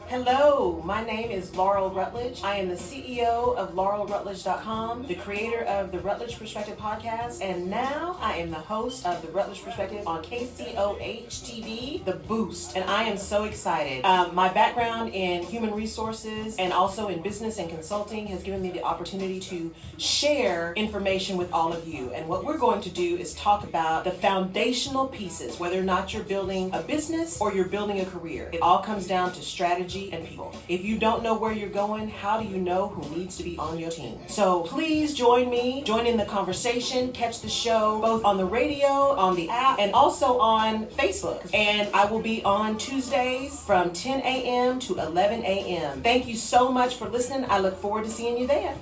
Hello, my name is Laurel Rutledge. I am the CEO of let.it.go, the creator of the Rutledge Perspective podcast, and now I am the host of the Rutledge Perspective on KCOH TV, The Boost, and I am so excited. My background in human resources and also in business and consulting has given me the opportunity to share information with all of you, and what we're going to do is talk about the foundational pieces, whether or not you're building a business or you're building a career. It all comes down to strategy and people. If you don't know where you're going, how do you know who needs to be on your team? So please join me, join in the conversation, catch the show both on the radio, on the app, and also on Facebook. And I will be on Tuesdays from 10 a.m. to 11 a.m. Thank you so much for listening. I look forward to seeing you there.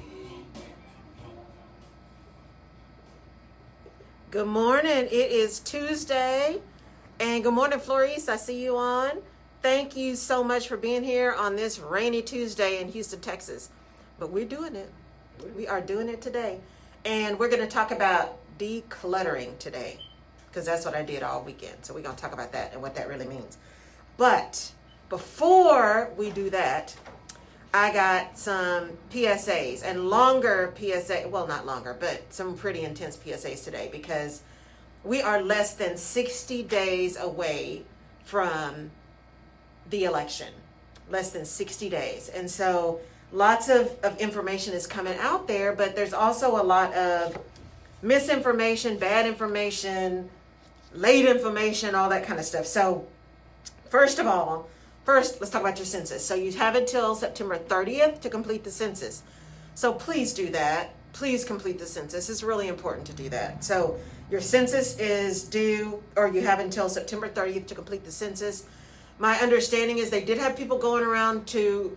Good morning. It is Tuesday. And good morning, Florice. I see you on. Thank you so much for being here on this rainy Tuesday in Houston, Texas. But we're doing it. We are doing it today. And we're going to talk about decluttering today, because that's what I did all weekend. So we're going to talk about that and what that really means. But before we do that, I got some PSAs and longer PSA, well, not longer, but some pretty intense PSAs today, because we are less than 60 days away from the election, less than 60 days. And so lots of information is coming out there, but there's also a lot of misinformation, bad information, late information, all that kind of stuff. So first, let's talk about your census. So you have until September 30th to complete the census. So please do that. Please complete the census. It's really important to do that. So your census is due, or you have until September 30th to complete the census. My understanding is they did have people going around to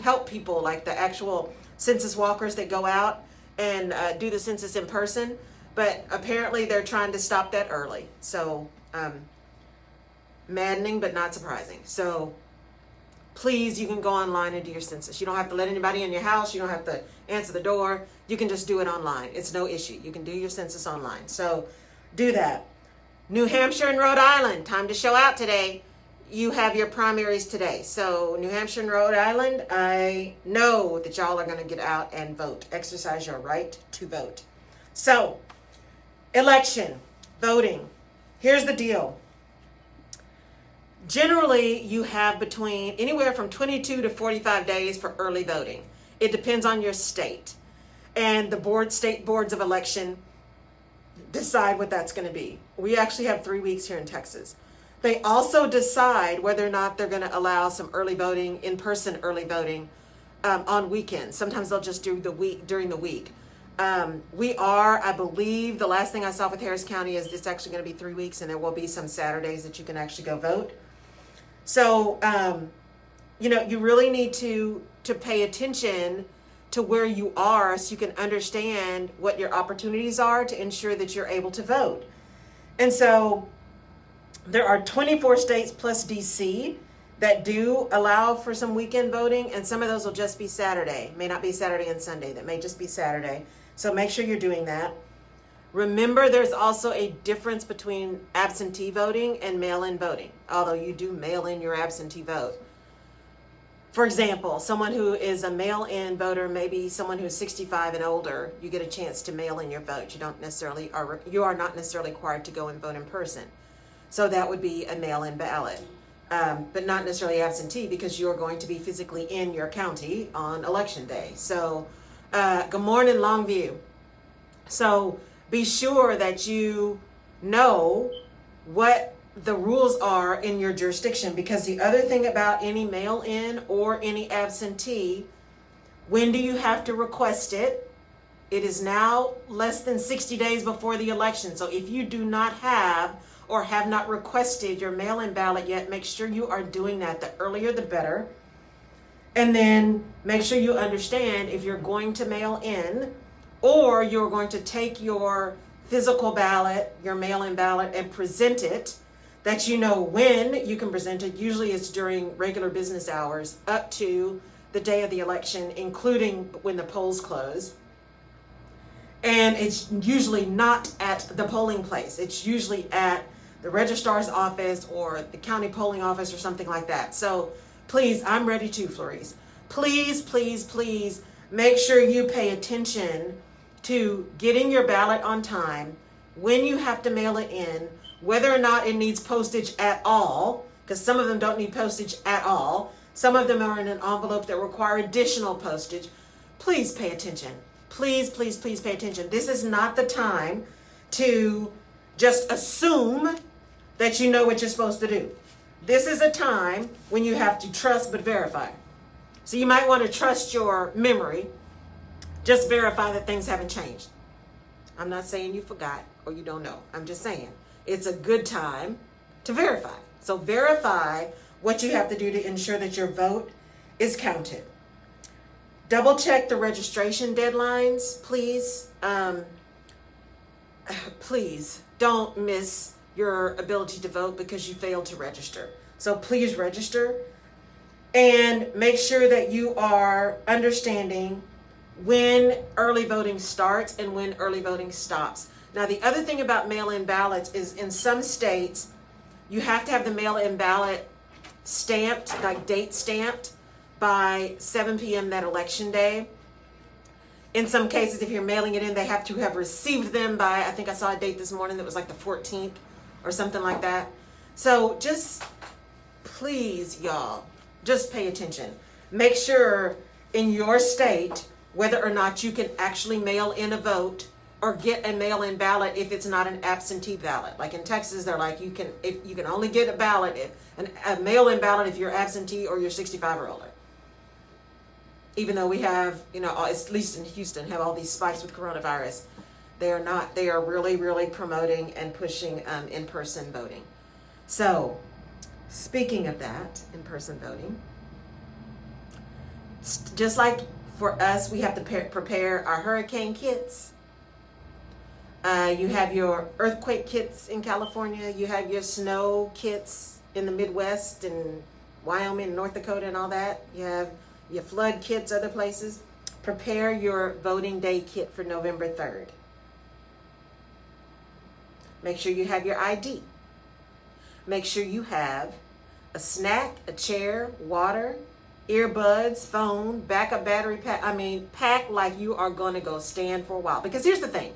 help people, like the actual census walkers that go out and do the census in person. But apparently they're trying to stop that early. So maddening, but not surprising. So please, you can go online and do your census. You don't have to let anybody in your house. You don't have to answer the door. You can just do it online. It's no issue. You can do your census online. So do that. New Hampshire and Rhode Island, time to show out today. You have your primaries today. So New Hampshire and Rhode Island, I know that y'all are going to get out and vote. Exercise your right to vote. So election, voting. Here's the deal. Generally, you have between anywhere from 22 to 45 days for early voting. It depends on your state. And the state boards of election decide what that's going to be. We actually have 3 weeks here in Texas. They also decide whether or not they're going to allow some early voting, in-person early voting on weekends. Sometimes they'll just do during the week. We are, I believe, the last thing I saw with Harris County is it's actually going to be 3 weeks, and there will be some Saturdays that you can actually go vote. So, you really need to pay attention to where you are so you can understand what your opportunities are to ensure that you're able to vote. And so there are 24 states plus DC that do allow for some weekend voting, and some of those will just be Saturday. May not be Saturday and Sunday. That may just be Saturday. So make sure you're doing that. Remember, there's also a difference between absentee voting and mail-in voting, although you do mail in your absentee vote. For example, someone who is a mail-in voter, maybe someone who's 65 and older, you get a chance to mail in your vote. You are not necessarily required to go and vote in person. So that would be a mail-in ballot, but not necessarily absentee, because you're going to be physically in your county on election day. So good morning, Longview. So be sure that you know what the rules are in your jurisdiction, because the other thing about any mail-in or any absentee, when do you have to request it? It is now less than 60 days before the election. So if you do not have or have not requested your mail-in ballot yet, make sure you are doing that. The earlier the better. And then make sure you understand, if you're going to mail in or you're going to take your physical ballot, your mail-in ballot, and present it, that you know when you can present it. Usually it's during regular business hours up to the day of the election, including when the polls close. And it's usually not at the polling place. It's usually at the registrar's office or the county polling office or something like that. So Please, I'm ready to, Flores. Please, please, please make sure you pay attention to getting your ballot on time, when you have to mail it in, whether or not it needs postage at all, because some of them don't need postage at all. Some of them are in an envelope that require additional postage. Please pay attention. Please, please, please pay attention. This is not the time to just assume that you know what you're supposed to do. This is a time when you have to trust but verify. So you might want to trust your memory. Just verify that things haven't changed. I'm not saying you forgot or you don't know. I'm just saying it's a good time to verify. So verify what you have to do to ensure that your vote is counted. Double check the registration deadlines, please. Please don't miss your ability to vote because you failed to register. So please register and make sure that you are understanding when early voting starts and when early voting stops. Now, the other thing about mail-in ballots is in some states, you have to have the mail-in ballot stamped, like date stamped, by 7 p.m. that election day. In some cases, if you're mailing it in, they have to have received them by, I think I saw a date this morning that was like the 14th or something like that. So just please, y'all, just pay attention. Make sure in your state whether or not you can actually mail in a vote or get a mail-in ballot if it's not an absentee ballot. Like in Texas, they're like, you can only get a ballot, a mail-in ballot if you're absentee or you're 65 or older. Even though we have, at least in Houston, have all these spikes with coronavirus, they are not. They are really, really promoting and pushing in-person voting. So, speaking of that, in-person voting, just like for us, we have to prepare our hurricane kits. You have your earthquake kits in California. You have your snow kits in the Midwest and Wyoming and North Dakota and all that. You have your flood kits other places. Prepare your voting day kit for November 3rd. Make sure you have your ID. Make sure you have a snack, a chair, water, earbuds, phone, backup battery pack. Pack like you are going to go stand for a while. Because here's the thing.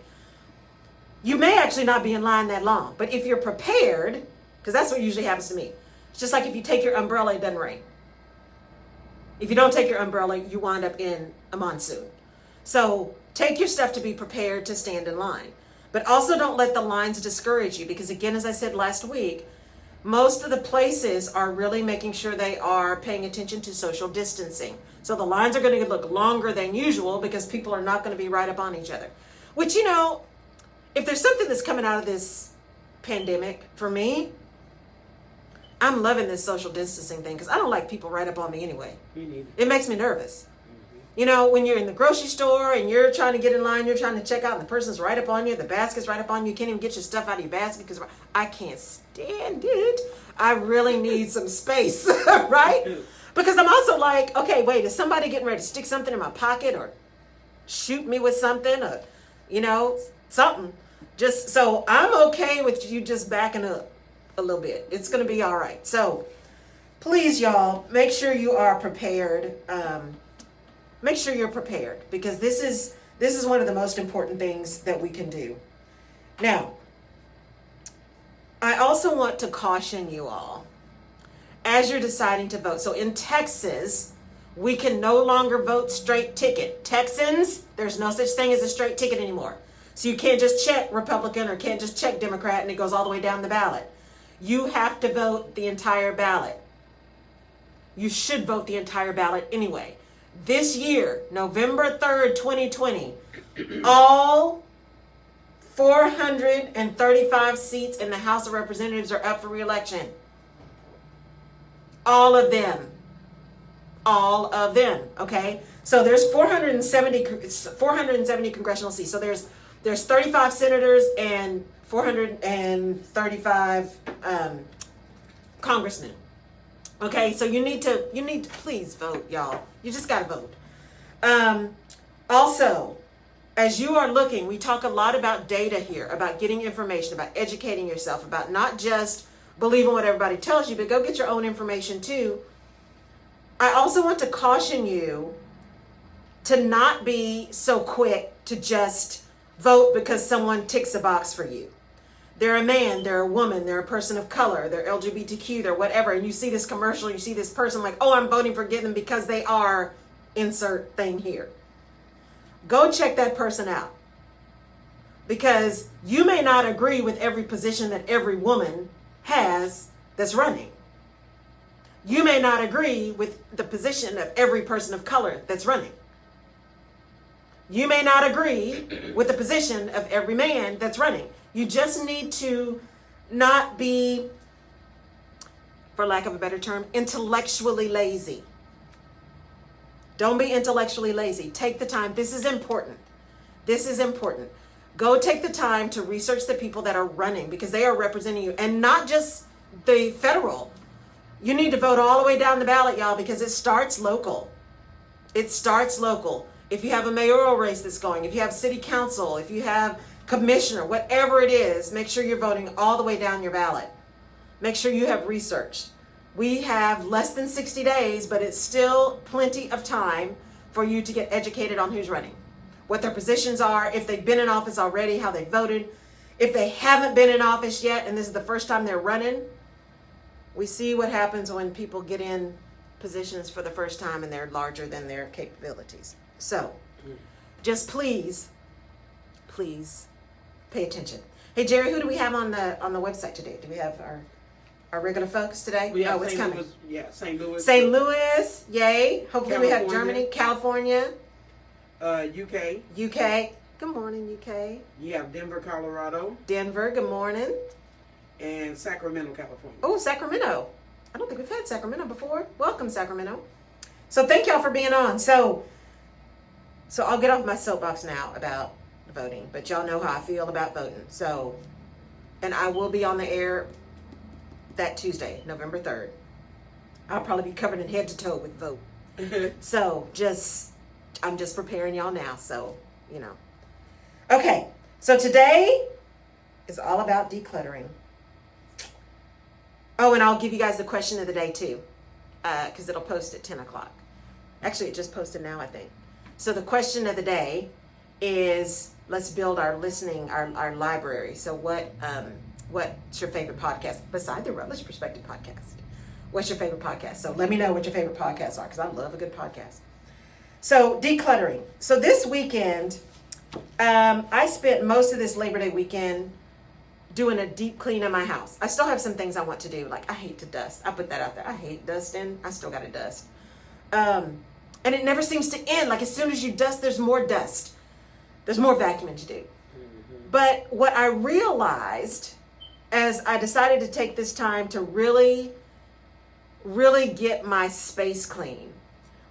You may actually not be in line that long. But if you're prepared, because that's what usually happens to me. It's just like if you take your umbrella, it doesn't rain. If you don't take your umbrella, you wind up in a monsoon. So take your stuff to be prepared to stand in line. But also don't let the lines discourage you. Because again, as I said last week, most of the places are really making sure they are paying attention to social distancing. So the lines are going to look longer than usual because people are not going to be right up on each other. Which, if there's something that's coming out of this pandemic, for me, I'm loving this social distancing thing because I don't like people right up on me anyway. It makes me nervous. When you're in the grocery store and you're trying to get in line, you're trying to check out and the person's right up on you, the basket's right up on you, you can't even get your stuff out of your basket because I can't stand it. I really need some space, right? Because I'm also like, okay, wait, is somebody getting ready to stick something in my pocket or shoot me with something or, something? Just so I'm okay with you just backing up a little bit. It's going to be all right. So please, y'all, make sure you are prepared. Make sure you're prepared because this is one of the most important things that we can do. Now, I also want to caution you all as you're deciding to vote. So in Texas, we can no longer vote straight ticket. Texans, there's no such thing as a straight ticket anymore. So you can't just check Republican or can't just check Democrat and it goes all the way down the ballot. You have to vote the entire ballot. You should vote the entire ballot anyway. This year, November 3rd, 2020, all 435 seats in the House of Representatives are up for re-election. All of them. All of them, okay? So there's 470 congressional seats. So there's 35 senators and 435 congressmen. Okay, so you need to please vote, y'all. You just got to vote. Also, as you are looking, we talk a lot about data here, about getting information, about educating yourself, about not just believing what everybody tells you, but go get your own information too. I also want to caution you to not be so quick to just vote because someone ticks a box for you. They're a man, they're a woman, they're a person of color, they're LGBTQ, they're whatever, and you see this commercial, you see this person like, oh, I'm voting for them because they are insert thing here. Go check that person out. Because you may not agree with every position that every woman has that's running. You may not agree with the position of every person of color that's running. You may not agree with the position of every man that's running. You just need to not be, for lack of a better term, intellectually lazy. Don't be intellectually lazy. Take the time. This is important. This is important. Go take the time to research the people that are running because they are representing you, and not just the federal. You need to vote all the way down the ballot, y'all, because it starts local. It starts local. If you have a mayoral race that's going, if you have city council, if you have commissioner, whatever it is, make sure you're voting all the way down your ballot. Make sure you have researched. We have less than 60 days, but it's still plenty of time for you to get educated on who's running, what their positions are, if they've been in office already, how they voted. If they haven't been in office yet, and this is the first time they're running, we see what happens when people get in positions for the first time and they're larger than their capabilities. So just please pay attention. Hey, Jerry, who do we have on the website today? Do we have our regular folks today? We have it's St. coming. Louis, yeah, St. Louis. St. Louis, yay. Hopefully we have Germany, California. UK. UK. Good morning, UK. You have Denver, Colorado. Denver, good morning. And Sacramento, California. Oh, Sacramento. I don't think we've had Sacramento before. Welcome, Sacramento. So thank y'all for being on. So I'll get off my soapbox now about voting, but y'all know how I feel about voting. So, and I will be on the air that Tuesday, November 3rd. I'll probably be covered in head to toe with vote. So I'm just preparing y'all now. So, you know. Okay. So today is all about decluttering. Oh, and I'll give you guys the question of the day too, because it'll post at 10 o'clock. Actually, it just posted now, I think. So the question of the day is, let's build our library. So what's your favorite podcast beside the Rutledge Perspective podcast? What's your favorite podcast? So let me know what your favorite podcasts are, because I love a good podcast. So decluttering. So this weekend, I spent most of this Labor Day weekend doing a deep clean in my house. I still have some things I want to do. Like, I hate to dust. I put that out there. I hate dusting. I still got to dust. And it never seems to end. Like, as soon as you dust, there's more dust. There's more vacuuming to do. Mm-hmm. But what I realized as I decided to take this time to really, really get my space clean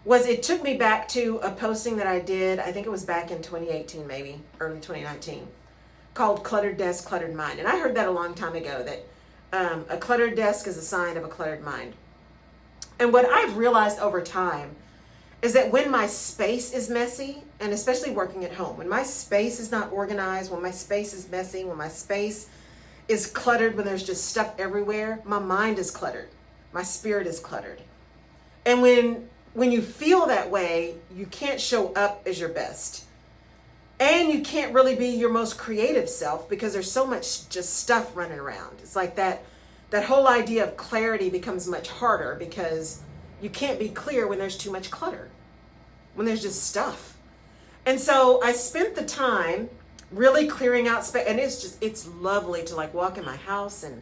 was it took me back to a posting that I did, I think it was back in 2018, maybe early 2019, called Cluttered Desk, Cluttered Mind. And I heard that a long time ago, that a cluttered desk is a sign of a cluttered mind. And what I've realized over time is that when my space is messy, and especially working at home, when my space is not organized, when my space is messy, when my space is cluttered, when there's just stuff everywhere, my mind is cluttered. My spirit is cluttered. And when you feel that way, you can't show up as your best. And you can't really be your most creative self because there's so much just stuff running around. It's like that whole idea of clarity becomes much harder because you can't be clear when there's too much clutter, when there's just stuff. And so I spent the time really clearing out space, and it's lovely to like walk in my house and,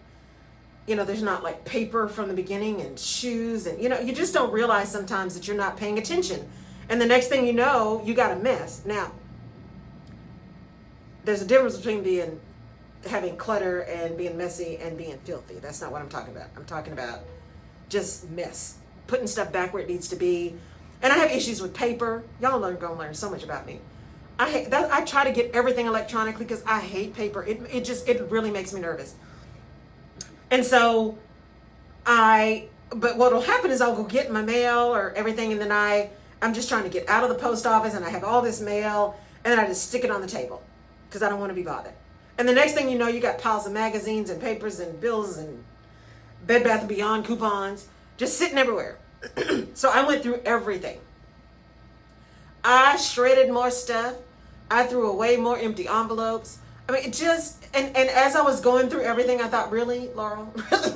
you know, there's not like paper from the beginning and shoes and, you know, you just don't realize sometimes that you're not paying attention. And the next thing you know, you got a mess. Now, there's a difference between having clutter and being messy and being filthy. That's not what I'm talking about. I'm talking about just mess, putting stuff back where it needs to be. And I have issues with paper. Y'all are going to learn so much about me. I try to get everything electronically because I hate paper. It really makes me nervous. And so but what'll happen is I'll go get my mail or everything, and then I'm just trying to get out of the post office, and I have all this mail, and then I just stick it on the table because I don't want to be bothered. And the next thing you know, you got piles of magazines and papers and bills and Bed Bath & Beyond coupons just sitting everywhere. So I went through everything. I shredded more stuff. I threw away more empty envelopes. I mean, it just, and as I was going through everything, I thought, really, Laurel? Really?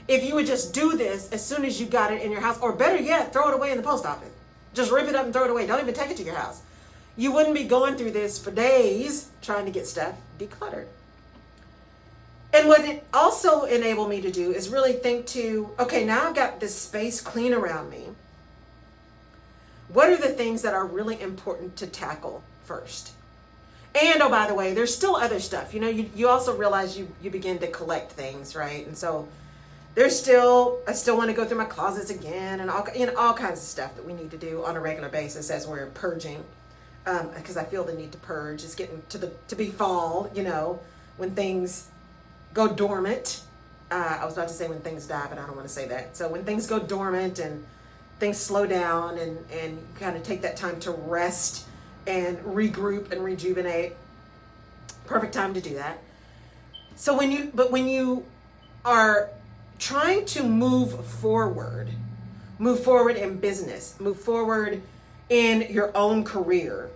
If you would just do this as soon as you got it in your house, or better yet, throw it away in the post office. Just rip it up and throw it away. Don't even take it to your house. You wouldn't be going through this for days trying to get stuff decluttered. And what it also enabled me to do is really think to, okay, now I've got this space clean around me. What are the things that are really important to tackle first? And, oh, by the way, there's still other stuff. You know, you also realize you begin to collect things, right? And so I still want to go through my closets again and all kinds of stuff that we need to do on a regular basis as we're purging. Because I feel the need to purge. It's getting to be fall, you know, when things go dormant. I was about to say when things die, but I don't want to say that. So when things go dormant and things slow down and you kind of take that time to rest and regroup and rejuvenate, perfect time to do that. So when you are trying to move forward in business, move forward in your own career,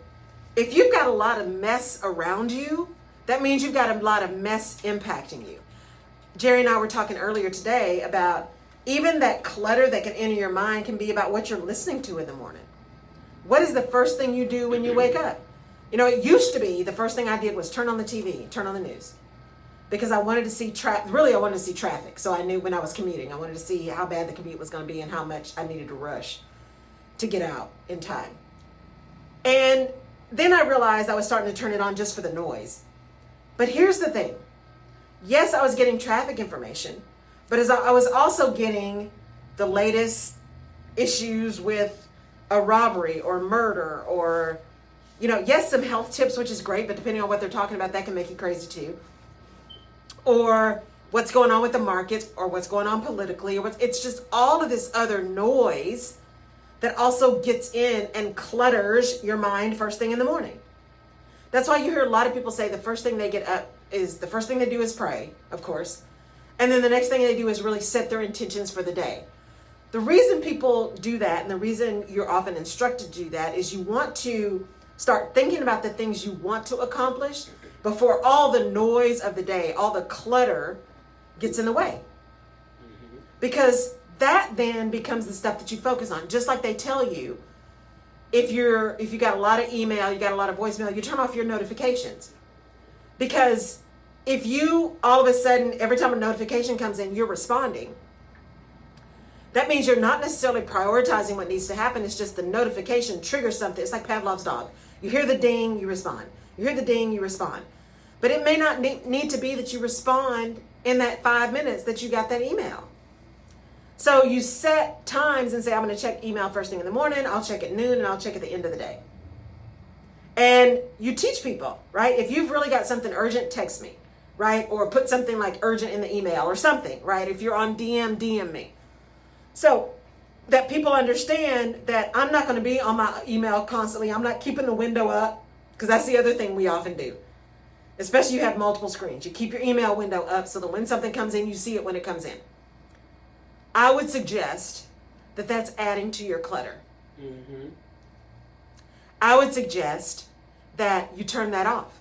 if you've got a lot of mess around you, that means you've got a lot of mess impacting you. Jerry and I were talking earlier today about even that clutter that can enter your mind can be about what you're listening to in the morning. What is the first thing you do when you wake up? You know, it used to be the first thing I did was turn on the TV, turn on the news. Because I wanted to see I wanted to see traffic. So I knew when I was commuting, I wanted to see how bad the commute was going to be and how much I needed to rush to get out in time. And then I realized I was starting to turn it on just for the noise. But here's the thing. Yes, I was getting traffic information, but as I was also getting the latest issues with a robbery or murder or, you know, yes, some health tips, which is great, but depending on what they're talking about, that can make you crazy too. Or what's going on with the markets or what's going on politically. It's just all of this other noise that also gets in and clutters your mind first thing in the morning. That's why you hear a lot of people say the first thing they get up is the first thing they do is pray, of course. And then the next thing they do is really set their intentions for the day. The reason people do that and the reason you're often instructed to do that is you want to start thinking about the things you want to accomplish before all the noise of the day, all the clutter gets in the way. Because that then becomes the stuff that you focus on. Just like they tell you, if you got a lot of email, you got a lot of voicemail, you turn off your notifications. Because if you all of a sudden, every time a notification comes in, you're responding, that means you're not necessarily prioritizing what needs to happen. It's just the notification triggers something. It's like Pavlov's dog. You hear the ding, you respond. You hear the ding, you respond. But it may not need to be that you respond in that 5 minutes that you got that email. So you set times and say, I'm going to check email first thing in the morning, I'll check at noon, and I'll check at the end of the day. And you teach people, right? If you've really got something urgent, text me, right? Or put something like urgent in the email or something, right? If you're on DM me. So that people understand that I'm not going to be on my email constantly. I'm not keeping the window up, because that's the other thing we often do. Especially you have multiple screens. You keep your email window up so that when something comes in, you see it when it comes in. I would suggest that that's adding to your clutter. Mm-hmm. I would suggest that you turn that off.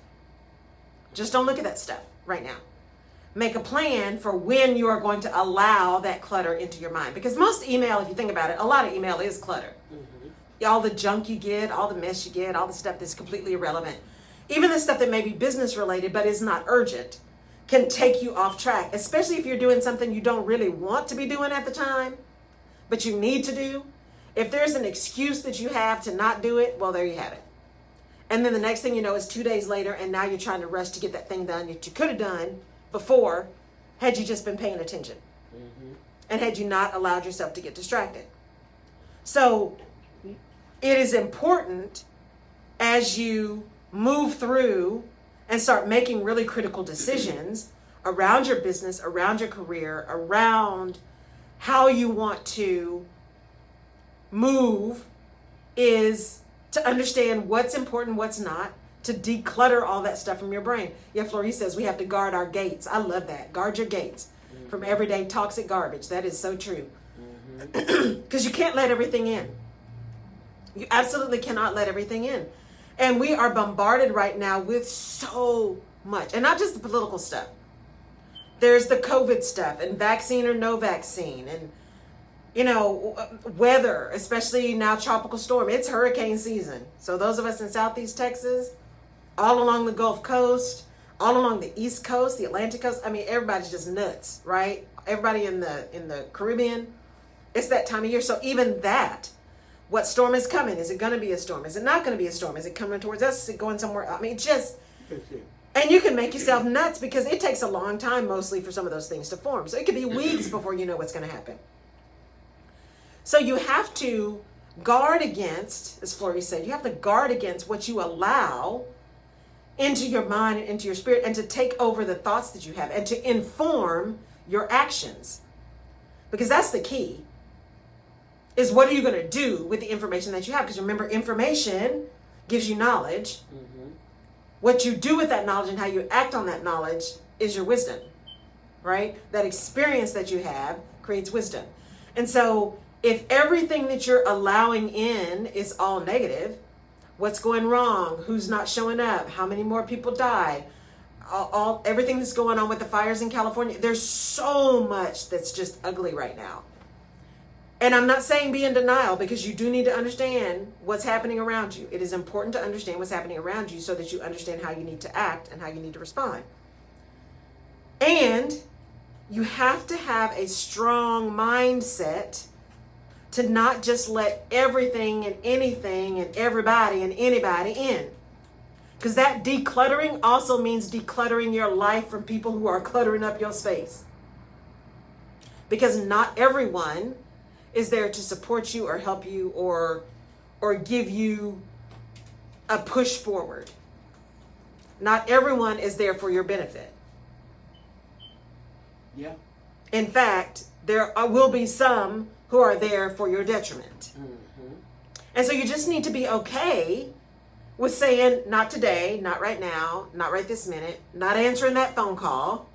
Just don't look at that stuff right now. Make a plan for when you are going to allow that clutter into your mind. Because most email, if you think about it, a lot of email is clutter. Mm-hmm. All the junk you get, all the mess you get, all the stuff that's completely irrelevant. Even the stuff that may be business related but is not urgent can take you off track, especially if you're doing something you don't really want to be doing at the time, but you need to do. If there's an excuse that you have to not do it, well, there you have it. And then the next thing you know is 2 days later, and now you're trying to rush to get that thing done that you could have done before had you just been paying attention. Mm-hmm. And had you not allowed yourself to get distracted. So it is important as you move through and start making really critical decisions around your business, around your career, around how you want to move, is to understand what's important, what's not, to declutter all that stuff from your brain. Yeah, Florrie says we have to guard our gates. I love that. Guard your gates from everyday toxic garbage. That is so true. Mm-hmm. Because you can't let everything in. You absolutely cannot let everything in. And we are bombarded right now with so much, and not just the political stuff. There's the COVID stuff and vaccine or no vaccine, and weather, especially now tropical storm. It's hurricane season. So those of us in Southeast Texas, all along the Gulf Coast, all along the East Coast, the Atlantic Coast, I mean, everybody's just nuts, right? Everybody in the Caribbean, it's that time of year. So even that, what storm is coming? Is it going to be a storm? Is it not going to be a storm? Is it coming towards us? Is it going somewhere? I mean, and you can make yourself nuts because it takes a long time mostly for some of those things to form. So it could be weeks before you know what's going to happen. So you have to guard against, as Florrie said, you have to guard against what you allow into your mind and into your spirit, and to take over the thoughts that you have and to inform your actions. Because that's the key, is what are you going to do with the information that you have? Because remember, information gives you knowledge. Mm-hmm. What you do with that knowledge and how you act on that knowledge is your wisdom, right? That experience that you have creates wisdom. And so if everything that you're allowing in is all negative, what's going wrong, who's not showing up, how many more people died, everything that's going on with the fires in California, there's so much that's just ugly right now. And I'm not saying be in denial, because you do need to understand what's happening around you. It is important to understand what's happening around you so that you understand how you need to act and how you need to respond. And you have to have a strong mindset to not just let everything and anything and everybody and anybody in. Because that decluttering also means decluttering your life from people who are cluttering up your space. Because not everyone is there to support you or help you or give you a push forward. Not everyone is there for your benefit. Yeah. In fact, there will be some who are there for your detriment. Mm-hmm. And so you just need to be okay with saying, not today, not right now, not right this minute, not answering that phone call,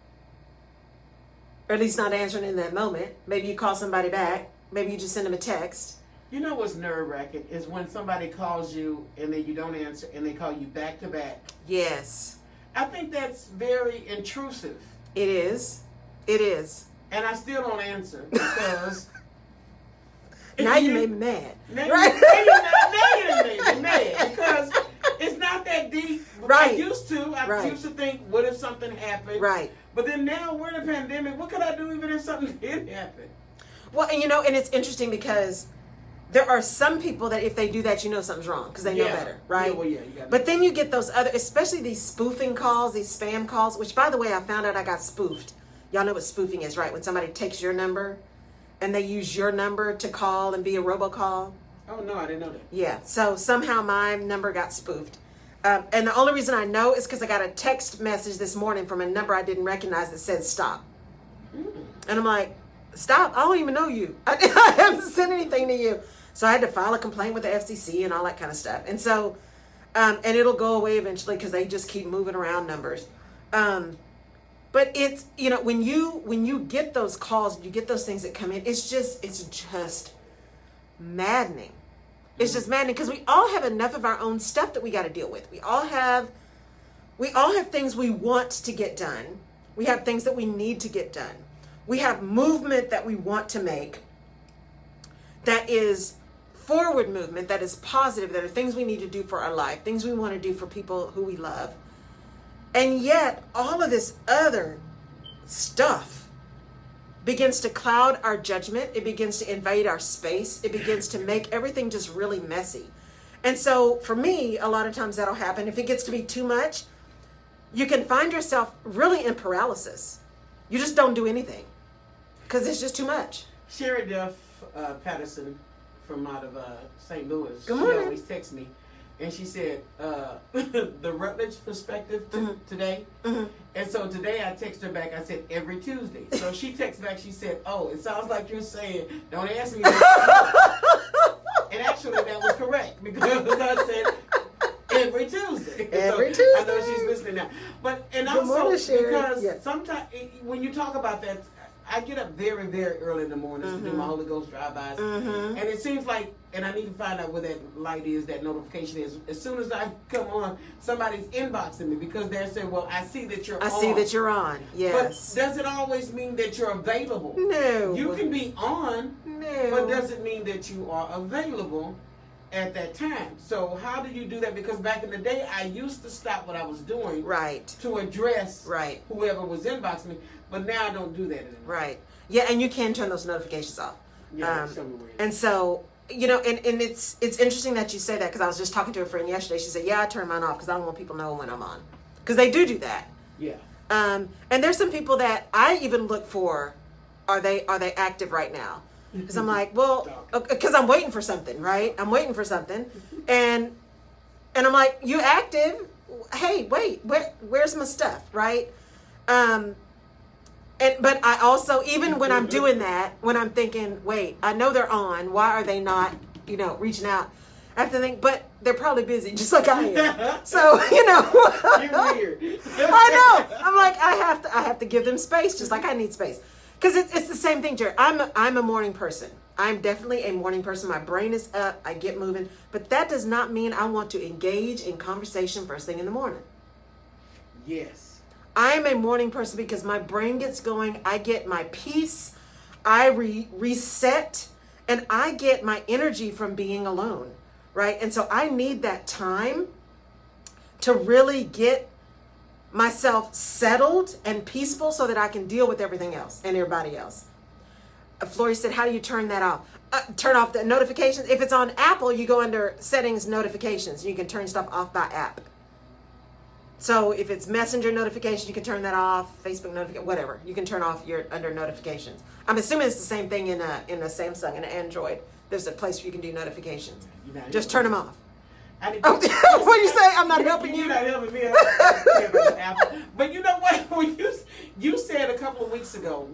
or at least not answering in that moment. Maybe you call somebody back. Maybe you just send them a text. You know what's nerve-wracking is when somebody calls you and then you don't answer and they call you back to back. Yes. I think that's very intrusive. It is. It is. And I still don't answer because... Now you made me mad. Now right? you made me mad because it's not that deep. Right. I used to think, what if something happened? Right. But then now we're in a pandemic. What could I do even if something did happen? Well, and it's interesting because there are some people that if they do that, something's wrong because they know better, right? Yeah, well, yeah, you got but then you get those other, especially these spoofing calls, these spam calls, which, by the way, I found out I got spoofed. Y'all know what spoofing is, right? When somebody takes your number and they use your number to call and be a robocall. Oh, no, I didn't know that. Yeah, so somehow my number got spoofed. And the only reason I know is because I got a text message this morning from a number I didn't recognize that said stop. And I'm like, stop? I don't even know you. I haven't sent anything to you. So I had to file a complaint with the FCC and all that kind of stuff. And so, and it'll go away eventually because they just keep moving around numbers. But it's, when you get those calls, you get those things that come in, it's just maddening. It's just maddening because we all have enough of our own stuff that we got to deal with. We all have things we want to get done. We have things that we need to get done. We have movement that we want to make that is forward movement, that is positive, that are things we need to do for our life, things we want to do for people who we love. And yet, all of this other stuff begins to cloud our judgment. It begins to invade our space. It begins to make everything just really messy. And so, for me, a lot of times that'll happen. If it gets to be too much, you can find yourself really in paralysis. You just don't do anything because it's just too much. Sherry Duff Patterson from out of St. Louis, Good morning. She always texts me. And she said, the Rutledge perspective today. Mm-hmm. And so today I texted her back, I said, every Tuesday. So she texted back, she said, oh, it sounds like you're saying, don't ask me that. And actually that was correct because I said, every Tuesday. Every so Tuesday. I know she's listening now. But, and Good also, morning, Sherry. because yeah. sometimes when you talk about that, I get up very, very early in the mornings to do my Holy Ghost drive-bys. And it seems like, and I need to find out where that light is, that notification is. As soon as I come on, somebody's inboxing me because they're saying, well, I see that you're on. I see that you're on, yes. But does it always mean that you're available? No. You can be on, No. but does it mean that you are available at that time? So how do you do that? Because back in the day, I used to stop what I was doing Right. to address Right. whoever was inboxing me, but now I don't do that anymore. Right. Yeah, and you can turn those notifications off. Yeah, show me where it is. And so, you know, and it's interesting that you say that, because I was just talking to a friend yesterday. She said, yeah, I turn mine off because I don't want people to know when I'm on. Because they do that. Yeah. And there's some people that I even look for, are they active right now? Because I'm like, well, because I'm waiting for something, right? I'm waiting for something. And I'm like, you active? Hey, wait, where's my stuff, right? But I also, even when I'm doing that, when I'm thinking, wait, I know they're on, why are they not, reaching out? I have to think, but they're probably busy, just like I am. So, You're weird. I know. I'm like, I have to give them space, just like I need space. Because it's the same thing, Jerry. I'm a morning person. I'm definitely a morning person. My brain is up. I get moving. But that does not mean I want to engage in conversation first thing in the morning. Yes. I am a morning person because my brain gets going. I get my peace. I reset. And I get my energy from being alone, right? And so I need that time to really get myself settled and peaceful so that I can deal with everything else and everybody else. Flory said, how do you turn that off? Turn off the notifications. If it's on Apple, you go under settings, notifications. You can turn stuff off by app. So if it's messenger notification, you can turn that off. Facebook notification, whatever. You can turn off under notifications. I'm assuming it's the same thing in a Samsung and an Android. There's a place where you can do notifications. Just turn them off. What do you say? I'm not helping you. You're not helping me. But you know what? When you said a couple of weeks ago,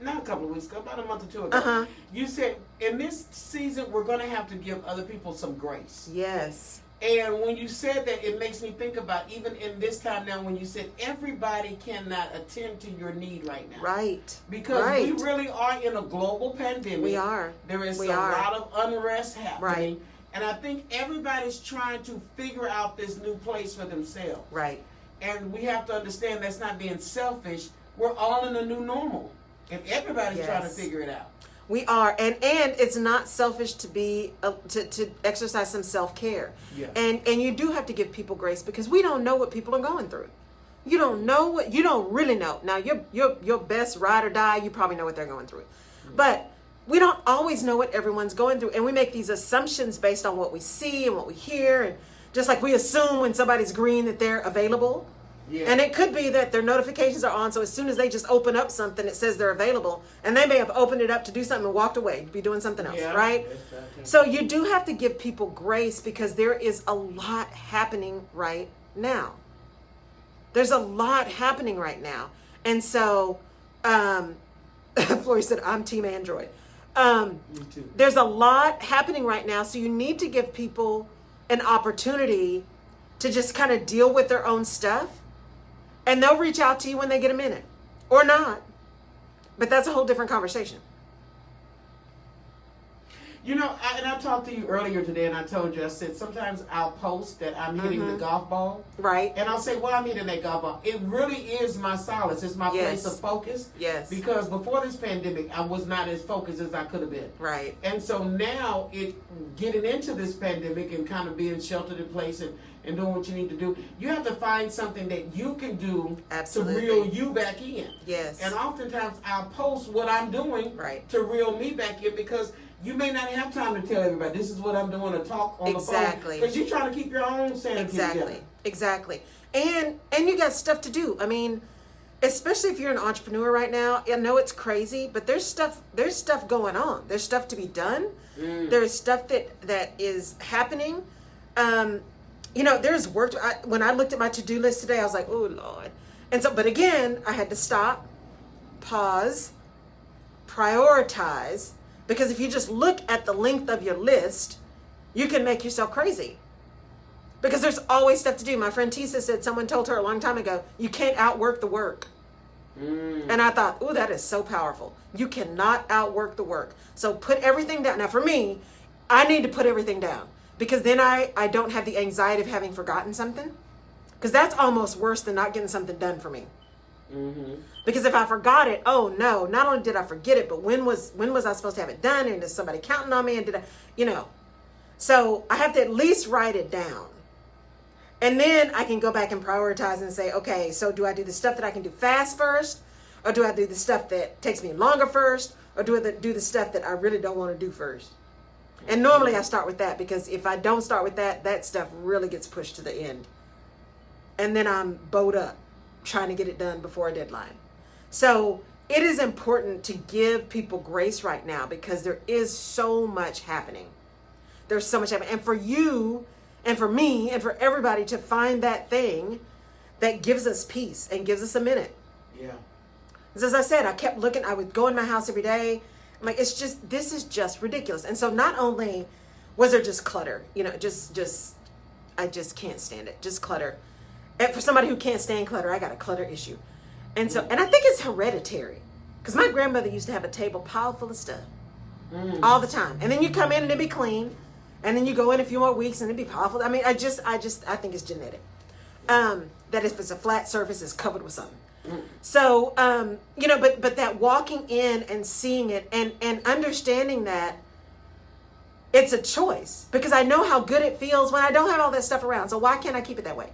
not a couple of weeks ago, about a month or two ago, you said in this season we're going to have to give other people some grace. Yes. And when you said that, it makes me think about even in this time now when you said everybody cannot attend to your need right now. Right. Because we really are in a global pandemic. We are. There is a lot of unrest happening. Right. And I think everybody's trying to figure out this new place for themselves. Right. And we have to understand that's not being selfish. We're all in a new normal. And everybody's trying to figure it out. We are. And it's not selfish to be to exercise some self-care. Yeah. And you do have to give people grace because we don't know what people are going through. You don't know you don't really know. Now your best ride or die, you probably know what they're going through. Mm-hmm. But we don't always know what everyone's going through, and we make these assumptions based on what we see and what we hear, and just like we assume when somebody's green that they're available. Yeah. And it could be that their notifications are on, so as soon as they just open up something, it says they're available, and they may have opened it up to do something and walked away to be doing something else, right? So you do have to give people grace because there is a lot happening right now. There's a lot happening right now. And so, Flory said, I'm Team Android. Me too. There's a lot happening right now, so you need to give people an opportunity to just kind of deal with their own stuff, and they'll reach out to you when they get a minute or not, but that's a whole different conversation. I talked to you earlier today, and I told you, I said sometimes I'll post that I'm hitting the golf ball. Right. And I'll say, well, I'm hitting that golf ball. It really is my solace. It's my place of focus. Yes. Because before this pandemic, I was not as focused as I could have been. Right. And so now, getting into this pandemic and kind of being sheltered in place and doing what you need to do, you have to find something that you can do to reel you back in. Yes. And oftentimes I'll post what I'm doing to reel me back in because you may not have time to tell everybody this is what I'm doing or talk on the phone. Because you're trying to keep your own sanity together. Exactly. And you got stuff to do. I mean, especially if you're an entrepreneur right now, I know it's crazy, but there's stuff going on. There's stuff to be done. There's stuff that is happening. There's work. When I looked at my to-do list today, I was like, oh, Lord. And so, but again, I had to stop, pause, prioritize, because if you just look at the length of your list, you can make yourself crazy. Because there's always stuff to do. My friend Tisa said someone told her a long time ago, you can't outwork the work. And I thought, ooh, that is so powerful. You cannot outwork the work. So put everything down. Now for me, I need to put everything down because then I don't have the anxiety of having forgotten something. Because that's almost worse than not getting something done for me. Because if I forgot it, oh no, not only did I forget it, but when was I supposed to have it done? And is somebody counting on me? And did I, so I have to at least write it down. And then I can go back and prioritize and say, okay, so do I do the stuff that I can do fast first? Or do I do the stuff that takes me longer first? Or do I do the stuff that I really don't want to do first? And normally I start with that because if I don't start with that, that stuff really gets pushed to the end. And then I'm bowed up trying to get it done before a deadline. So it is important to give people grace right now because there is so much happening. There's so much happening. And for you and for me and for everybody to find that thing that gives us peace and gives us a minute. Yeah. As I said, I kept looking. I would go in my house every day. I'm like, this is just ridiculous. And so not only was there just clutter, I just can't stand it. Just clutter. And for somebody who can't stand clutter, I got a clutter issue. And so, and I think it's hereditary because my grandmother used to have a table piled full of stuff all the time. And then you come in and it'd be clean. And then you go in a few more weeks and it'd be powerful. I mean, I think it's genetic. That if it's a flat surface, it's covered with something. So, but that walking in and seeing it and understanding that it's a choice because I know how good it feels when I don't have all that stuff around. So why can't I keep it that way?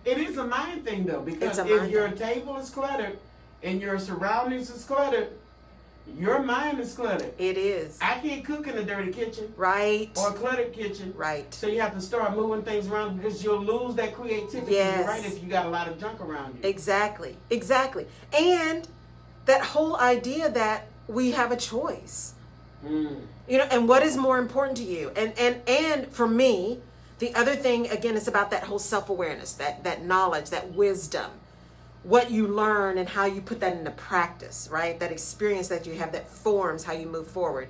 It is a mind thing though, because if your table is cluttered and your surroundings is cluttered, your mind is cluttered. It is. I can't cook in a dirty kitchen. Right. Or a cluttered kitchen. Right. So you have to start moving things around because you'll lose that creativity. Yes. Right, if you got a lot of junk around you. Exactly. And that whole idea that we have a choice. And what is more important to you? And for me, the other thing, again, is about that whole self-awareness, that knowledge, that wisdom. What you learn and how you put that into practice, right? That experience that you have that forms how you move forward.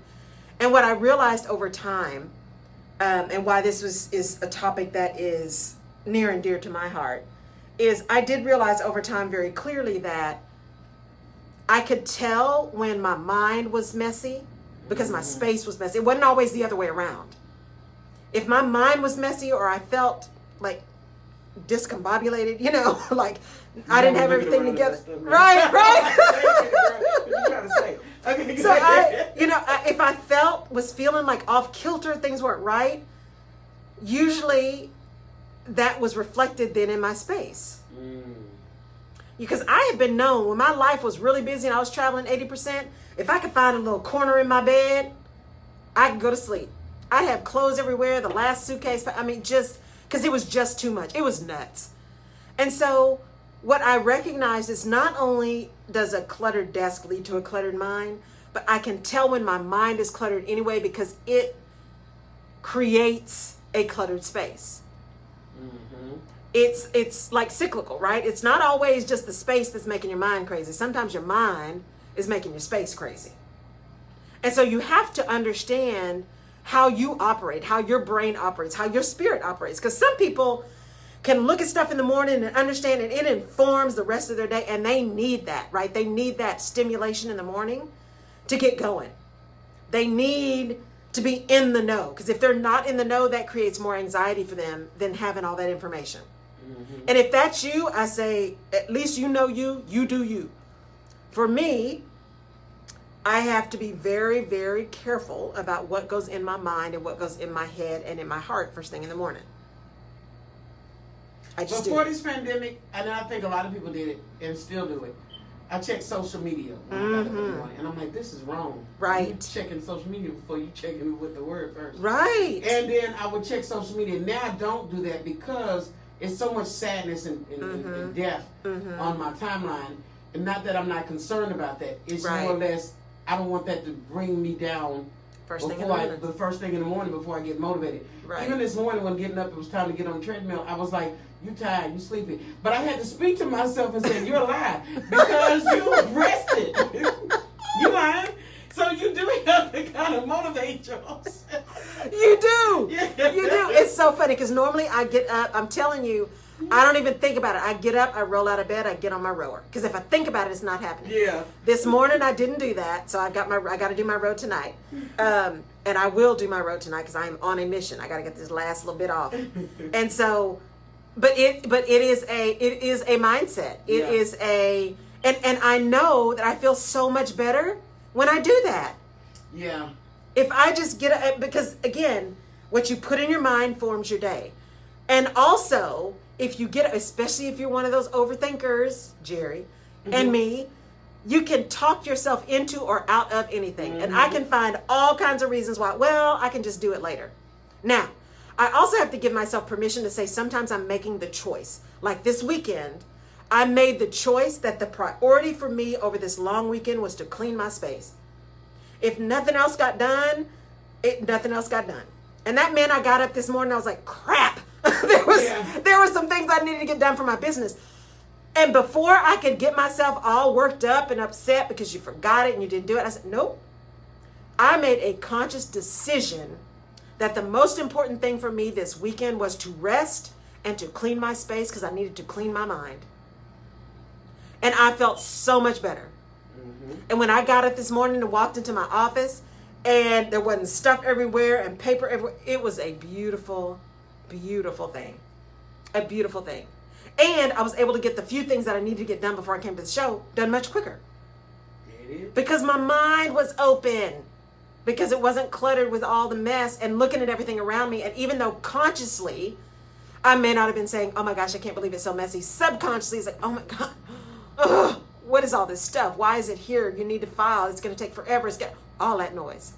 And what I realized over time, and why this is a topic that is near and dear to my heart, is I did realize over time very clearly that I could tell when my mind was messy because my space was messy. It wasn't always the other way around. If my mind was messy or I felt like discombobulated, like I didn't have everything together. Right. So if I was feeling like off kilter, things weren't right, usually that was reflected then in my space. Because I have been known when my life was really busy and I was traveling 80%, if I could find a little corner in my bed, I could go to sleep. I'd have clothes everywhere, the last suitcase, just because it was just too much. It was nuts. And so what I recognized is not only does a cluttered desk lead to a cluttered mind, but I can tell when my mind is cluttered anyway because it creates a cluttered space. It's like cyclical, right? It's not always just the space that's making your mind crazy. Sometimes your mind is making your space crazy. And so you have to understand how you operate, how your brain operates, how your spirit operates. Because some people can look at stuff in the morning and understand and it informs the rest of their day, and they need that, right? They need that stimulation in the morning to get going. They need to be in the know, because if they're not in the know, that creates more anxiety for them than having all that information. And if that's you, I say, at least you know you do you. For me, I have to be very, very careful about what goes in my mind and what goes in my head and in my heart first thing in the morning. Before this pandemic, and I think a lot of people did it and still do it, I check social media when I got up in the morning, and I'm like, this is wrong. Right. You checking social media before you checking with the word first. Right. And then I would check social media. Now I don't do that because it's so much sadness and death on my timeline. And not that I'm not concerned about that. It's more or less, I don't want that to bring me down the first thing in the morning before I get motivated. Right. Even this morning when getting up, it was time to get on the treadmill, I was like, you tired, you sleepy. But I had to speak to myself and say, you're lying because you rested. You lying. So you do have to kind of motivate yourself. You do. Yeah. You do. It's so funny because normally I get up, I'm telling you, I don't even think about it. I get up, I roll out of bed, I get on my rower. Because if I think about it, it's not happening. Yeah. This morning I didn't do that, so I got to do my row tonight. And I will do my row tonight because I am on a mission. I got to get this last little bit off. And so, but it is a mindset. It is and I know that I feel so much better when I do that. Yeah. If I just because again, what you put in your mind forms your day. And also, if you especially if you're one of those overthinkers, Jerry, and me, you can talk yourself into or out of anything. And I can find all kinds of reasons why, I can just do it later. Now, I also have to give myself permission to say sometimes I'm making the choice. Like this weekend, I made the choice that the priority for me over this long weekend was to clean my space. If nothing else got done, nothing else got done. And that meant I got up this morning, I was like, crap. there were some things I needed to get done for my business. And before I could get myself all worked up and upset because you forgot it and you didn't do it, I said, nope. I made a conscious decision that the most important thing for me this weekend was to rest and to clean my space because I needed to clean my mind. And I felt so much better. And when I got up this morning and walked into my office and there wasn't stuff everywhere and paper everywhere, it was a beautiful, beautiful thing. A beautiful thing. And I was able to get the few things that I needed to get done before I came to the show done much quicker. Because my mind was open. Because it wasn't cluttered with all the mess and looking at everything around me. And even though consciously, I may not have been saying, oh my gosh, I can't believe it's so messy. Subconsciously, it's like, oh my God, ugh, what is all this stuff? Why is it here? You need to file. It's going to take forever. All that noise.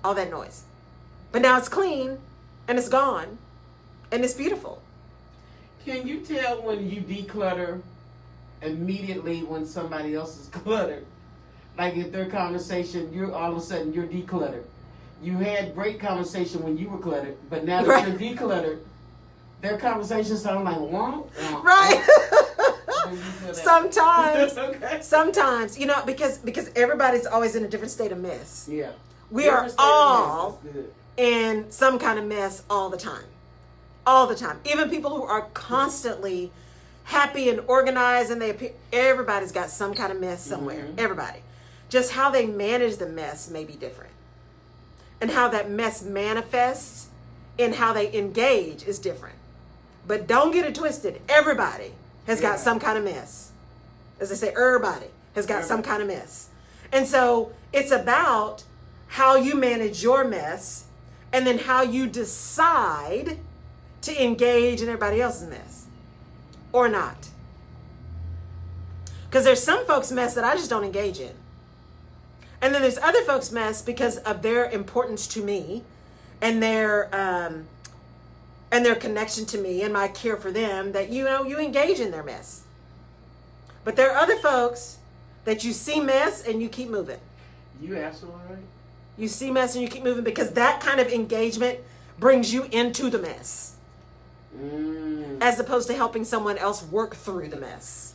All that noise. But now it's clean and it's gone and it's beautiful. Can you tell when you declutter immediately when somebody else is cluttered? Like if their conversation, all of a sudden you're decluttered. You had great conversation when you were cluttered, but now that you're decluttered, their conversations sound like womp. Right. Sometimes, okay. Sometimes, because everybody's always in a different state of mess. Yeah. We are all in some kind of mess all the time. All the time. Even people who are constantly happy and organized and everybody's got some kind of mess somewhere. Everybody. Just how they manage the mess may be different. And how that mess manifests and how they engage is different. But don't get it twisted. Everybody has got some kind of mess. As I say, everybody has got some kind of mess. And so it's about how you manage your mess and then how you decide to engage in everybody else's mess or not. Because there's some folks' mess that I just don't engage in. And then there's other folks' mess because of their importance to me and their connection to me and my care for them that, you engage in their mess. But there are other folks that you see mess and you keep moving. You absolutely right. You see mess and you keep moving because that kind of engagement brings you into the mess. As opposed to helping someone else work through the mess.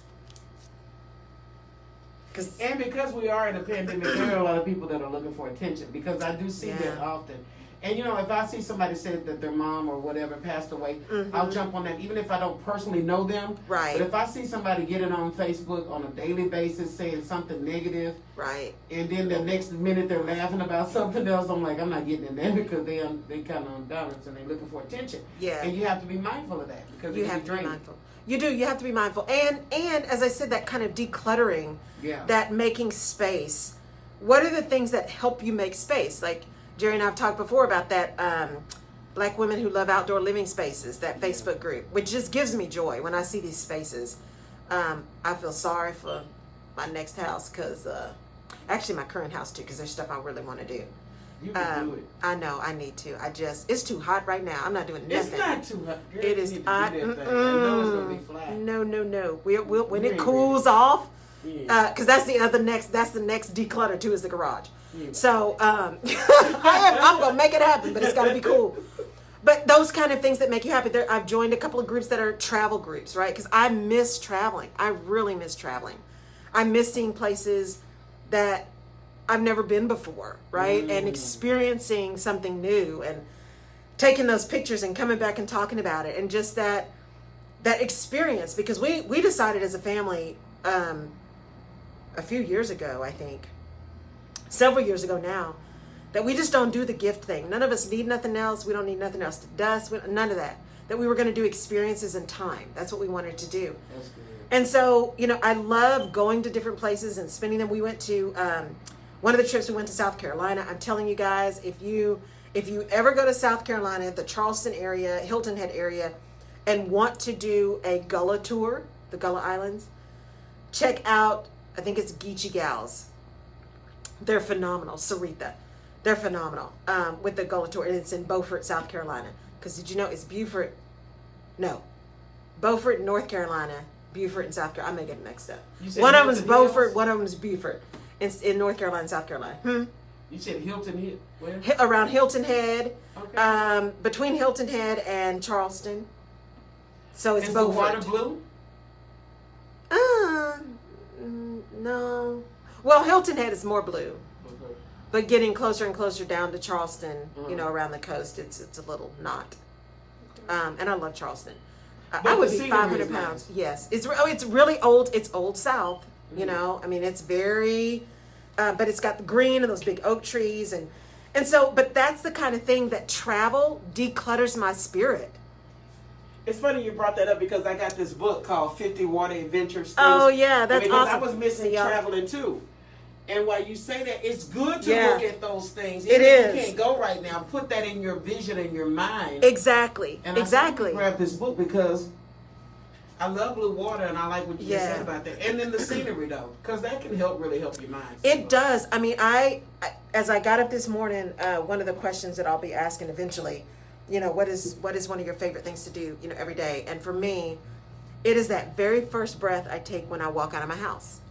And because we are in a pandemic, there are a lot of people that are looking for attention because I do see that often. And if I see somebody say that their mom or whatever passed away, I'll jump on that even if I don't personally know them. Right. But if I see somebody get it on Facebook on a daily basis saying something negative, right, and then the next minute they're laughing about something else, I'm like, I'm not getting in there because they kind of on balance and they're looking for attention. Yeah. And you have to be mindful of that because you have to be mindful. You do. You have to be mindful. And as I said, that kind of decluttering, that making space. What are the things that help you make space? Like Jerry and I have talked before about that Black Women Who Love Outdoor Living Spaces, that Facebook group, which just gives me joy when I see these spaces. I feel sorry for my next house because, actually my current house too, because there's stuff I really want to do. You can do it. I know, I need to. It's too hot right now. I'm not doing nothing. It's not too hot. Girl, it is. I know it's gonna be flat. No. We'll when it cools off, because that's the next declutter too, is the garage. Yeah. So I'm gonna make it happen, but it's gotta be cool. But those kind of things that make you happy. I've joined a couple of groups that are travel groups, right? Because I miss traveling. I really miss traveling. I miss seeing places that I've never been before, right? And experiencing something new and taking those pictures and coming back and talking about it. And just that that experience, because we decided as a family a few years ago, I think, several years ago now, that we just don't do the gift thing. None of us need nothing else. We don't need nothing else to dust. None of that. That we were going to do experiences in time. That's what we wanted to do. That's good. And so, you know, I love going to different places and spending them. We went to one of the trips. We went to South Carolina. I'm telling you guys, if you ever go to South Carolina, the Charleston area, Hilton Head area, and want to do a Gullah tour, the Gullah Islands, check out, I think it's Geechee Gals. They're phenomenal. Sarita. They're phenomenal with the Gullah tour. And it's in Beaufort, South Carolina. Because did you know it's Beaufort? No. Beaufort, North Carolina. Beaufort and South Carolina. I may get it mixed up. One of them's Beaufort, one of them's Beaufort. In North Carolina and South Carolina. You said Hilton Head? Where? Around Hilton Head. Okay. Between Hilton Head and Charleston. So it's Is Beaufort. the water blue? No. Well, Hilton Head is more blue. Okay. But getting closer and closer down to Charleston, you know, around the coast, it's a little not. And I love Charleston. I would be 500 pounds. Nice. Yes, it's really old. It's Old South. You know, I mean, it's very, but it's got the green and those big oak trees, and so. But that's the kind of thing that travel declutters my spirit. It's funny you brought that up because I got this book called 50 Water Adventures. Oh yeah, that's because awesome. I was missing traveling too. And while you say that, it's good to look at those things. Even if you can't go right now, put that in your vision and your mind. Exactly. And exactly. I grabbed this book because I love blue water, and I like what you just said about that. And then the scenery, though, because that can really help your mind. It does. I mean, as I got up this morning, one of the questions that I'll be asking eventually, you know, what is one of your favorite things to do, you know, every day? And for me, it is that very first breath I take when I walk out of my house.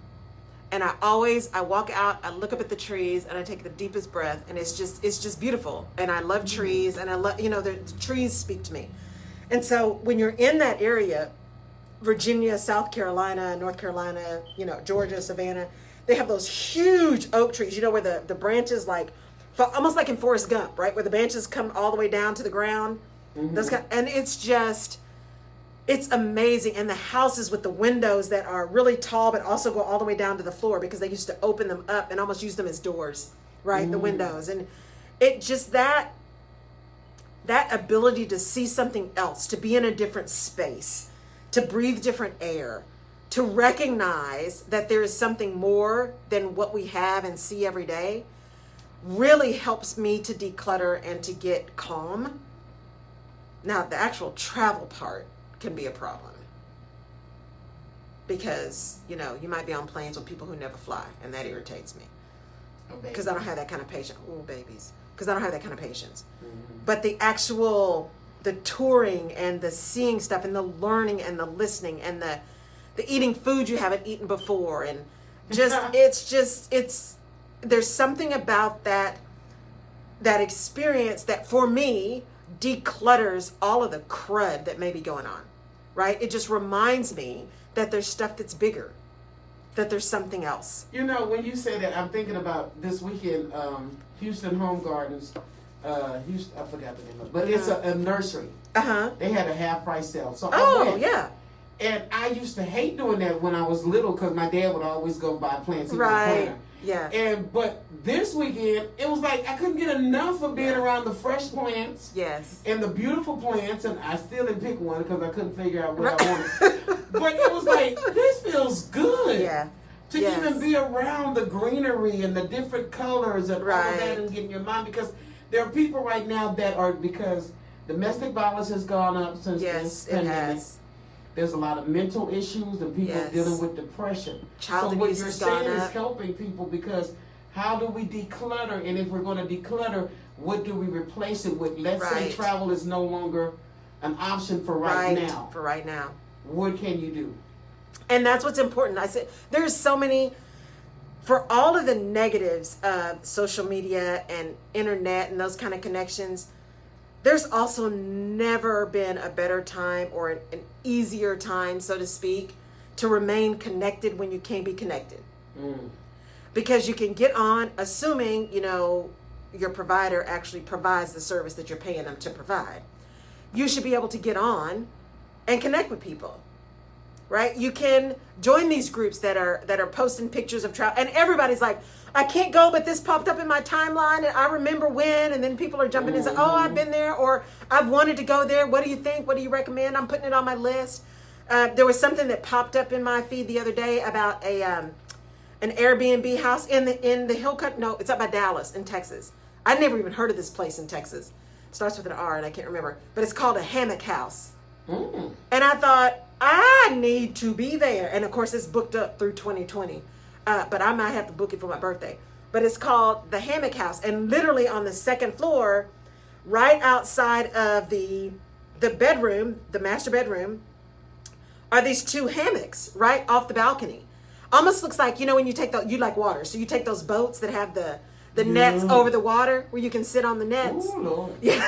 And I walk out, I look up at the trees, and I take the deepest breath, and it's just beautiful. And I love trees, and I love, you know, the trees speak to me. And so when you're in that area, Virginia, South Carolina, North Carolina, you know, Georgia, Savannah, they have those huge oak trees, you know, where the branches, like, almost like in Forrest Gump, right? Where the branches come all the way down to the ground. And it's amazing. And the houses with the windows that are really tall, but also go all the way down to the floor, because they used to open them up and almost use them as doors, right? The windows. And it just, that ability to see something else, to be in a different space, to breathe different air, to recognize that there is something more than what we have and see every day, really helps me to declutter and to get calm. Now, the actual travel part can be a problem, because, you know, you might be on planes with people who never fly, and that irritates me, because I don't have that kind of patience. Oh, babies. Because I don't have that kind of patience. But the touring and the seeing stuff and the learning and the listening and the eating food you haven't eaten before, and it's there's something about that experience that, for me, declutters all of the crud that may be going on, right? It just reminds me that there's stuff that's bigger, that there's something else. You know, when you say that, I'm thinking about this weekend, Houston Home Gardens, I forgot the name of it, but it's a nursery. They had a half price sale. So I went. And I used to hate doing that when I was little, because my dad would always go buy plants. Right. Yeah. But this weekend, it was like I couldn't get enough of being around the fresh plants. Yes. And the beautiful plants, and I still didn't pick one because I couldn't figure out what I wanted. But it was like, this feels good. Yeah. To even be around the greenery and the different colors and all of that, and getting your mind, because there are people right now that are, because domestic violence has gone up since this pandemic. It has. There's a lot of mental issues and people dealing with depression. Child so what abuse you're has saying gone is up. helping people, because how do we declutter? And if we're going to declutter, what do we replace it with? Let's say travel is no longer an option for right now. For right now. What can you do? And that's what's important. I said, there's so many, for all of the negatives of social media and internet and those kind of connections, there's also never been a better time, or an easier time, so to speak, to remain connected when you can't be connected. Because you can get on, assuming, you know, your provider actually provides the service that you're paying them to provide. You should be able to get on and connect with people. Right? You can join these groups that are posting pictures of travel, and everybody's like, I can't go, but this popped up in my timeline and I remember when, and then people are jumping in and saying, oh, I've been there, or I've wanted to go there. What do you think? What do you recommend? I'm putting it on my list. There was something that popped up in my feed the other day about an Airbnb house in the hill country. No, it's up by Dallas in Texas. I'd never even heard of this place in Texas. It starts with an R and I can't remember, but it's called a hammock house. And I thought, I need to be there. And of course, it's booked up through 2020. But I might have to book it for my birthday. But it's called the Hammock House. And literally on the second floor, right outside of the bedroom, the master bedroom, are these two hammocks right off the balcony. Almost looks like, when you take you like water. So you take those boats that have the nets over the water where you can sit on the nets. Oh, Lord. Yeah.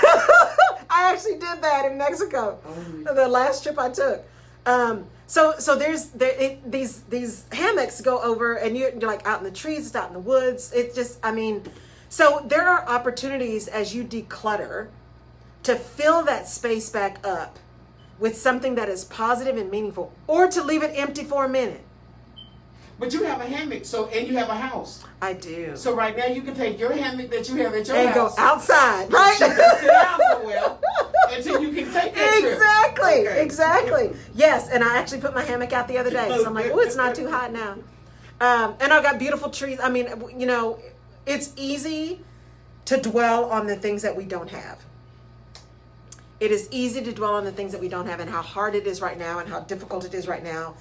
I actually did that in Mexico. The last trip I took. So there's these hammocks go over, and you're like out in the trees, it's out in the woods. It's just, so there are opportunities as you declutter to fill that space back up with something that is positive and meaningful, or to leave it empty for a minute. But you have a hammock, and you have a house. I do. So right now you can take your hammock that you have at your and house. go outside, right? You can sit out somewhere until you can take that trip. Exactly, Okay. exactly. Yes, and I actually put my hammock out the other day. So I'm like, oh, it's not too hot now. And I've got beautiful trees. It's easy to dwell on the things that we don't have. It is easy to dwell on the things that we don't have, and how hard it is right now, and how difficult it is right now,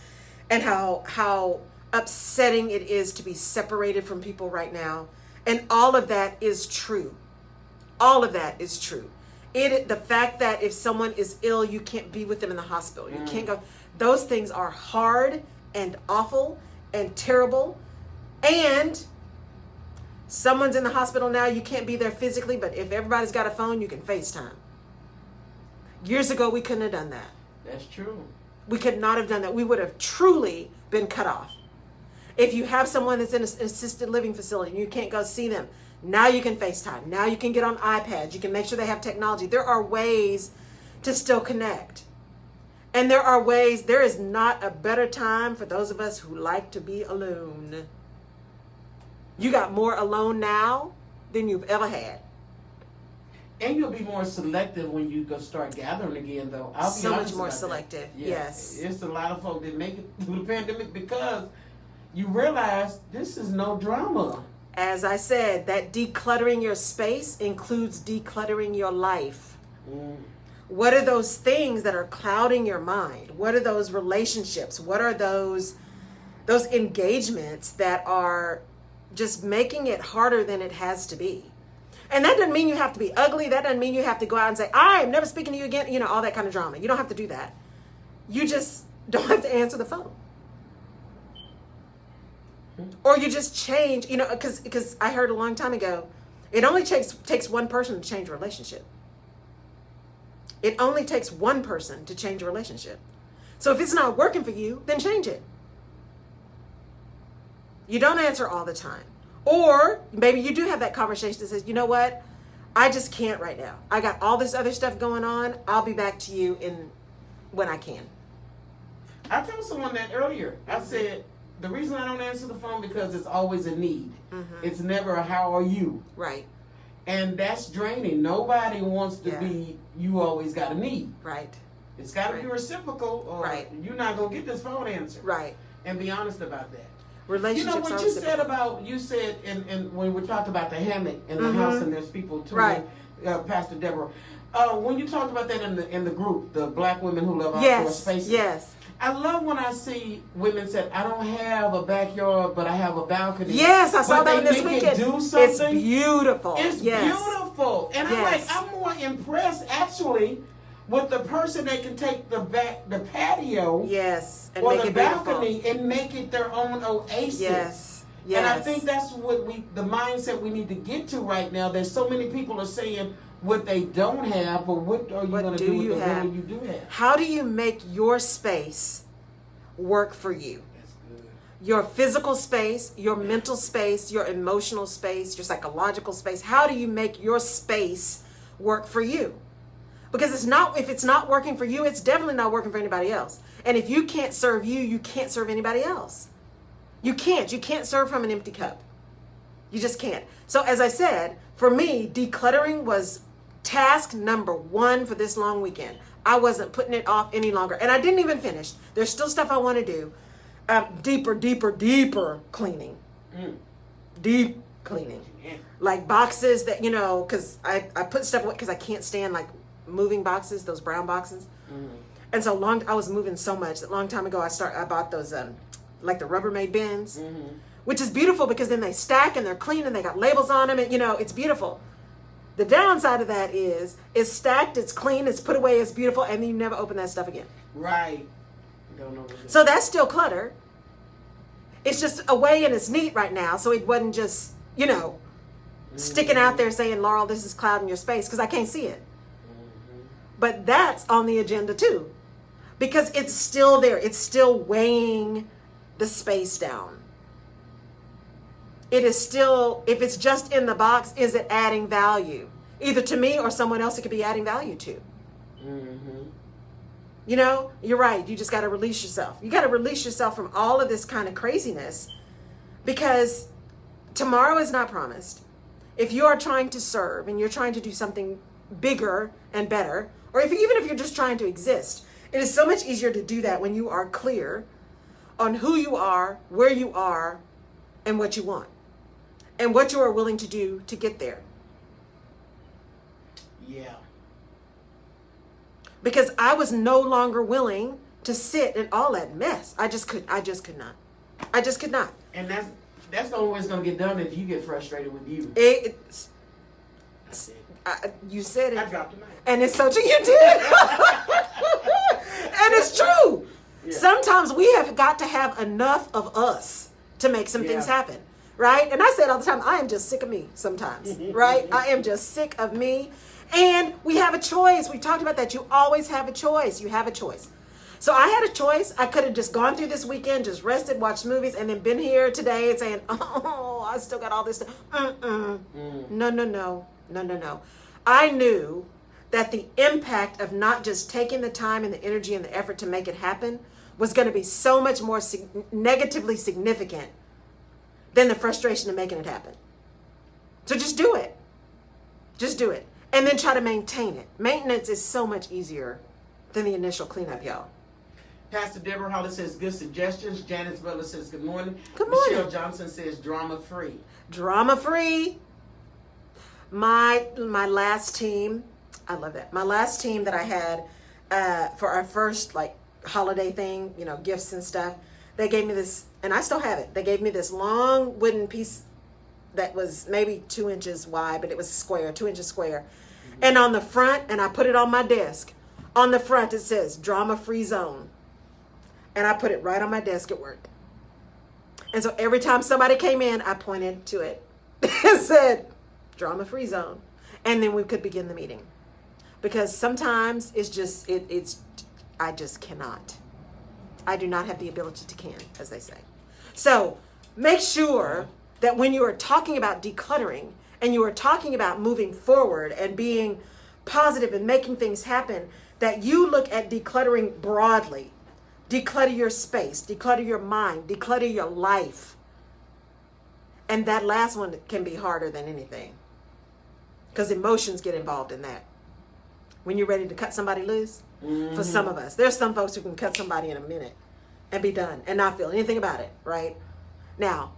and how upsetting it is to be separated from people right now. And all of that is true. All of that is true. The fact that if someone is ill, you can't be with them in the hospital. You can't go. Those things are hard and awful and terrible. And someone's in the hospital now, you can't be there physically, but if everybody's got a phone, you can FaceTime. Years ago, we couldn't have done that. That's true. We could not have done that. We would have truly been cut off. If you have someone that's in an assisted living facility and you can't go see them, now you can FaceTime. Now you can get on iPads. You can make sure they have technology. There are ways to still connect. And there is not a better time for those of us who like to be alone. You got more alone now than you've ever had. And you'll be more selective when you go start gathering again, though. I'll be So much honest more about selective. that. Yes. It's a lot of folk that make it through the pandemic because you realize this is no drama. As I said, that decluttering your space includes decluttering your life. What are those things that are clouding your mind? What are those relationships? What are those engagements that are just making it harder than it has to be? And that doesn't mean you have to be ugly. That doesn't mean you have to go out and say, I'm never speaking to you again. All that kind of drama. You don't have to do that. You just don't have to answer the phone. Or you just change, because I heard a long time ago, it only takes one person to change a relationship. It only takes one person to change a relationship. So if it's not working for you, then change it. You don't answer all the time. Or maybe you do have that conversation that says, you know what? I just can't right now. I got all this other stuff going on. I'll be back to you when I can. I told someone that earlier. I said, the reason I don't answer the phone because it's always a need. It's never a how are you. Right. And that's draining. Nobody wants to be, you always got a need. Right. It's got to be reciprocal or you're not going to get this phone answer. Right. And be honest about that. Relationships what you said and when we talked about the hammock in the house and there's people too. Right. Pastor Deborah. When you talked about that in the group, the black women who love outdoor spaces. Yes. I love when I see women say, I don't have a backyard, but I have a balcony. Yes, I saw that this weekend. Do something. It's beautiful. It's beautiful. And I'm more impressed actually with the person that can take the patio and or make the it balcony beautiful. and make it their own oasis. Yes. And I think that's what the mindset we need to get to right now. There's so many people are saying what they don't have, but what are you going to do with the little you do have? How do you make your space work for you? That's good. Your physical space, your mental space, your emotional space, your psychological space. How do you make your space work for you? Because if it's not working for you, it's definitely not working for anybody else. And if you can't serve you, you can't serve anybody else. You can't serve from an empty cup. You just can't. So as I said, for me, decluttering was task number 1 for this long weekend. I wasn't putting it off any longer. And I didn't even finish. There's still stuff I want to do. Deeper cleaning. Deep cleaning. Like boxes that, because I put stuff away because I can't stand like moving boxes, those brown boxes. And so I was moving so much that long time ago I bought those like the Rubbermaid bins, which is beautiful because then they stack and they're clean and they got labels on them and it's beautiful. The downside of that is it's stacked, it's clean, it's put away, it's beautiful, and then you never open that stuff again. Right. Don't know what so that's still clutter. It's just away and it's neat right now, so it wasn't just, sticking out there saying, Laurel, this is clouding your space, because I can't see it. But that's on the agenda too, because it's still there. It's still weighing the space down. It is still, if it's just in the box, is it adding value? Either to me or someone else it could be adding value to. You're right. You just got to release yourself. You got to release yourself from all of this kind of craziness, because tomorrow is not promised. If you are trying to serve and you're trying to do something bigger and better, or even if you're just trying to exist, it is so much easier to do that when you are clear on who you are, where you are, and what you want, and what you are willing to do to get there. Yeah. Because I was no longer willing to sit in all that mess. I just could not. And that's the only way it's gonna get done, if you get frustrated with you. You said it. I dropped the mic. And it's so true. You did. And it's true. Yeah. Sometimes we have got to have enough of us to make some things happen. Right? And I said all the time, I am just sick of me sometimes. Right? I am just sick of me. And we have a choice. We talked about that. You always have a choice. You have a choice. So I had a choice. I could have just gone through this weekend, just rested, watched movies, and then been here today and saying, oh, I still got all this stuff. No. I knew that the impact of not just taking the time and the energy and the effort to make it happen was going to be so much more negatively significant than the frustration of making it happen. So just do it. Just do it. And then try to maintain it. Maintenance is so much easier than the initial cleanup, y'all. Pastor Deborah Hollis says, good suggestions. Janice Butler says, good morning. Good morning. Michelle Johnson says, drama-free. Drama-free. My last team, I love that. My last team that I had for our first holiday thing, gifts and stuff, they gave me this, and I still have it. They gave me this long wooden piece that was maybe 2 inches wide, but it was square, 2 inches square. And on the front, and I put it on my desk, on the front it says drama-free zone. And I put it right on my desk at work. And so every time somebody came in, I pointed to it and said, drama-free zone. And then we could begin the meeting. Because sometimes it's just, I just cannot. I do not have the ability to can, as they say. So make sure that when you are talking about decluttering and you are talking about moving forward and being positive and making things happen, that you look at decluttering broadly. Declutter your space, declutter your mind, declutter your life. And that last one can be harder than anything, because emotions get involved in that. When you're ready to cut somebody loose, for some of us, there's some folks who can cut somebody in a minute and be done and not feel anything about it, right? Now,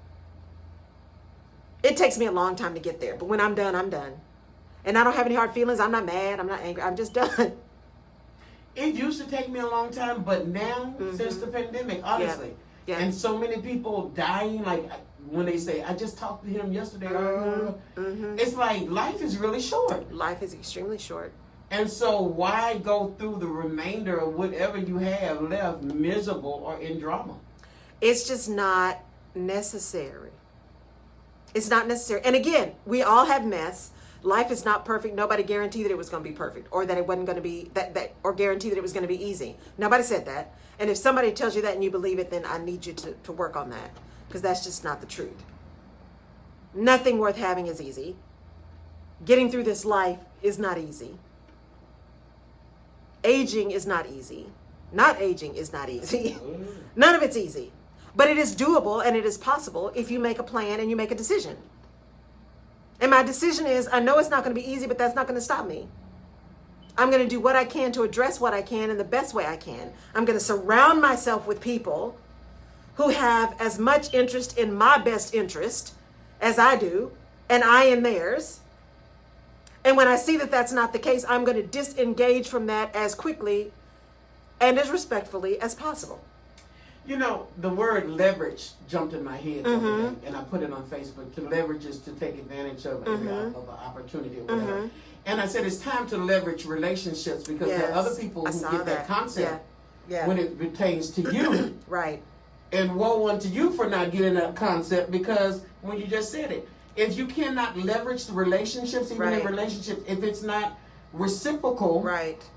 it takes me a long time to get there, but when I'm done, I'm done. And I don't have any hard feelings. I'm not mad. I'm not angry. I'm just done. It used to take me a long time, but now, since the pandemic, honestly, and so many people dying, when they say, I just talked to him yesterday, it's like life is really short. Life is extremely short. And so why go through the remainder of whatever you have left miserable or in drama? It's just not necessary. It's not necessary. And again, we all have mess. Life is not perfect. Nobody guaranteed that it was going to be perfect, or that it wasn't going to be or guaranteed that it was going to be easy. Nobody said that. And if somebody tells you that and you believe it, then I need you to work on that, because that's just not the truth. Nothing worth having is easy. Getting through this life is not easy. aging is not easy. Not aging is not easy. None of it's easy. But it is doable and it is possible if you make a plan and you make a decision. And my decision is, I know it's not going to be easy, but that's not going to stop me. I'm going to do what I can to address what I can in the best way I can. I'm going to surround myself with people who have as much interest in my best interest as I do, and I in theirs. And when I see that that's not the case, I'm going to disengage from that as quickly and as respectfully as possible. You know, the word leverage jumped in my head the other day, and I put it on Facebook. To leverage is to take advantage of an opportunity or whatever. And I said it's time to leverage relationships because there are other people who get that concept when it pertains to you. Right. And woe unto you for not getting that concept, because when you just said it, if you cannot leverage the relationships, even in relationships, if it's not reciprocal,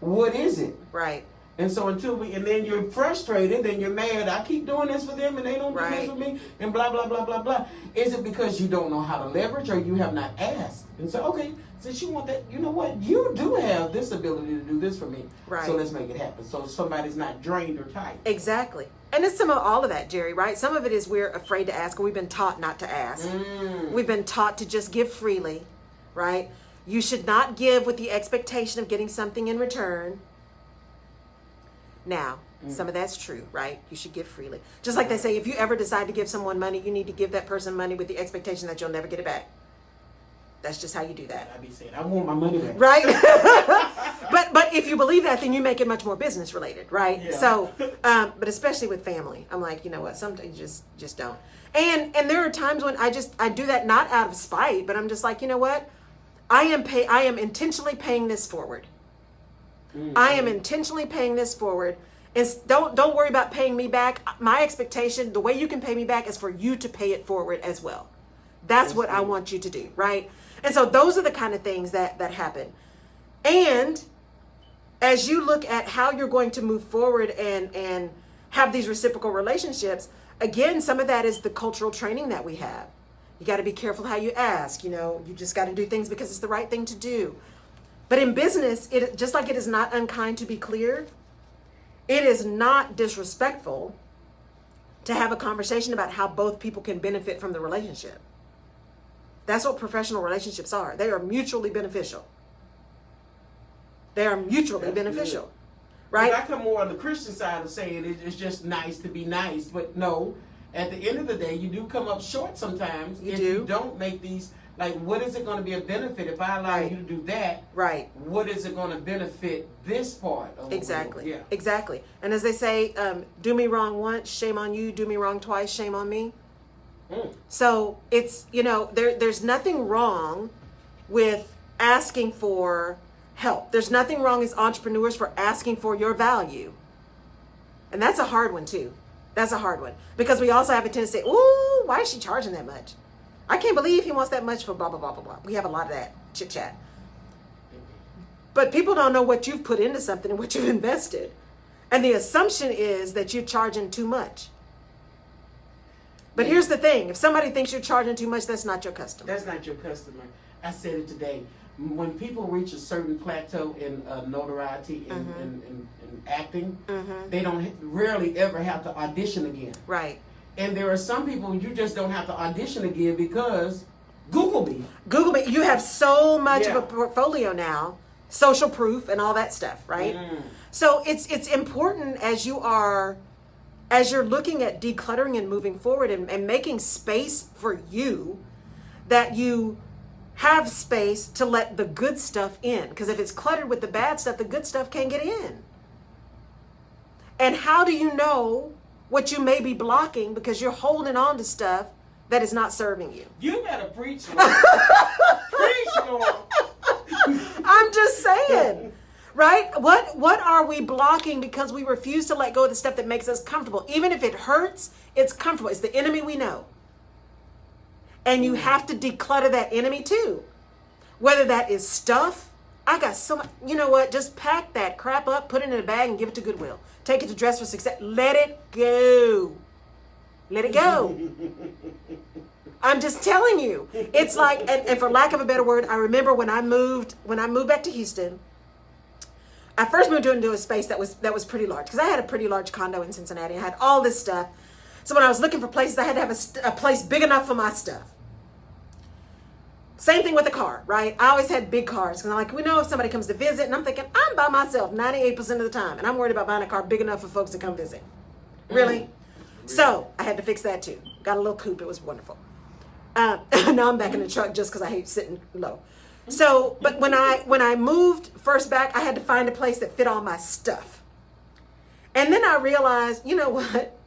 what is it? Right. And so and then you're frustrated and you're mad. I keep doing this for them and they don't do this for me, and blah, blah, blah, blah, blah. Is it because you don't know how to leverage, or you have not asked? And so, okay, since you want that, you know what? You do have this ability to do this for me. Right. So let's make it happen. So somebody's not drained or tight. Exactly. And it's some of all of that, Jerry, right? Some of it is we're afraid to ask, or we've been taught not to ask. We've been taught to just give freely, right? You should not give with the expectation of getting something in return. Now, some of that's true, right? You should give freely. Just like they say, if you ever decide to give someone money, you need to give that person money with the expectation that you'll never get it back. That's just how you do that. I be saying, I want my money back. Right? But if you believe that, then you make it much more business related, right? Yeah. So, but especially with family, I'm like, you know what? Sometimes you just don't. And there are times when I do that not out of spite, but I'm just like, you know what? I am intentionally paying this forward. I am intentionally paying this forward. And don't worry about paying me back. My expectation, the way you can pay me back, is for you to pay it forward as well. That's what I want you to do, right? And so those are the kind of things that happen. And as you look at how you're going to move forward and have these reciprocal relationships, again, some of that is the cultural training that we have. You got to be careful how you ask. You know, you just got to do things because it's the right thing to do. But in business, it just like it is not unkind to be clear, it is not disrespectful to have a conversation about how both people can benefit from the relationship. That's what professional relationships are. They are mutually beneficial. They are mutually beneficial, right? I come more on the Christian side of saying it's just nice to be nice, but no, at the end of the day, you do come up short sometimes if you don't make these. Like, what is it going to be a benefit if I allow you to do that? Right. What is it going to benefit this part of Exactly. The world? Yeah. Exactly. And as they say, do me wrong once, shame on you. Do me wrong twice, shame on me. So it's, you know, there's nothing wrong with asking for help. There's nothing wrong as entrepreneurs for asking for your value. And that's a hard one too. That's a hard one. Because we also have a tendency to say, ooh, why is she charging that much? I can't believe he wants that much for blah, blah, blah, blah, blah. We have a lot of that chit chat. But people don't know what you've put into something and what you've invested. And the assumption is that you're charging too much. But here's the thing. If somebody thinks you're charging too much, that's not your customer. That's not your customer. I said it today. When people reach a certain plateau in notoriety and acting, they don't rarely ever have to audition again. Right. And there are some people you just don't have to audition again because Google me. Google me. You have so much of a portfolio now, social proof and all that stuff, right? So it's important as you're looking at decluttering and moving forward and making space for you, that you have space to let the good stuff in. Because if it's cluttered with the bad stuff, the good stuff can't get in. And how do you know what you may be blocking because you're holding on to stuff that is not serving you? You better preach, Lord. Preach, Lord. I'm just saying, right? What are we blocking because we refuse to let go of the stuff that makes us comfortable? Even if it hurts, it's comfortable. It's the enemy we know. And you have to declutter that enemy too. Whether that is stuff. I got so much. You know what? Just pack that crap up, put it in a bag, and give it to Goodwill. Take it to Dress for Success. Let it go. Let it go. I'm just telling you. It's like, and for lack of a better word, I remember when I moved back to Houston, I first moved into a space that was pretty large because I had a pretty large condo in Cincinnati. I had all this stuff. So when I was looking for places, I had to have a place big enough for my stuff. Same thing with the car, right? I always had big cars because I'm like, we know if somebody comes to visit, and I'm thinking, I'm by myself 98% of the time, and I'm worried about buying a car big enough for folks to come visit. Really? So I had to fix that too. Got a little coupe. It was wonderful. Now I'm back in the truck just because I hate sitting low. So, but when I moved first back, I had to find a place that fit all my stuff. And then I realized, you know what?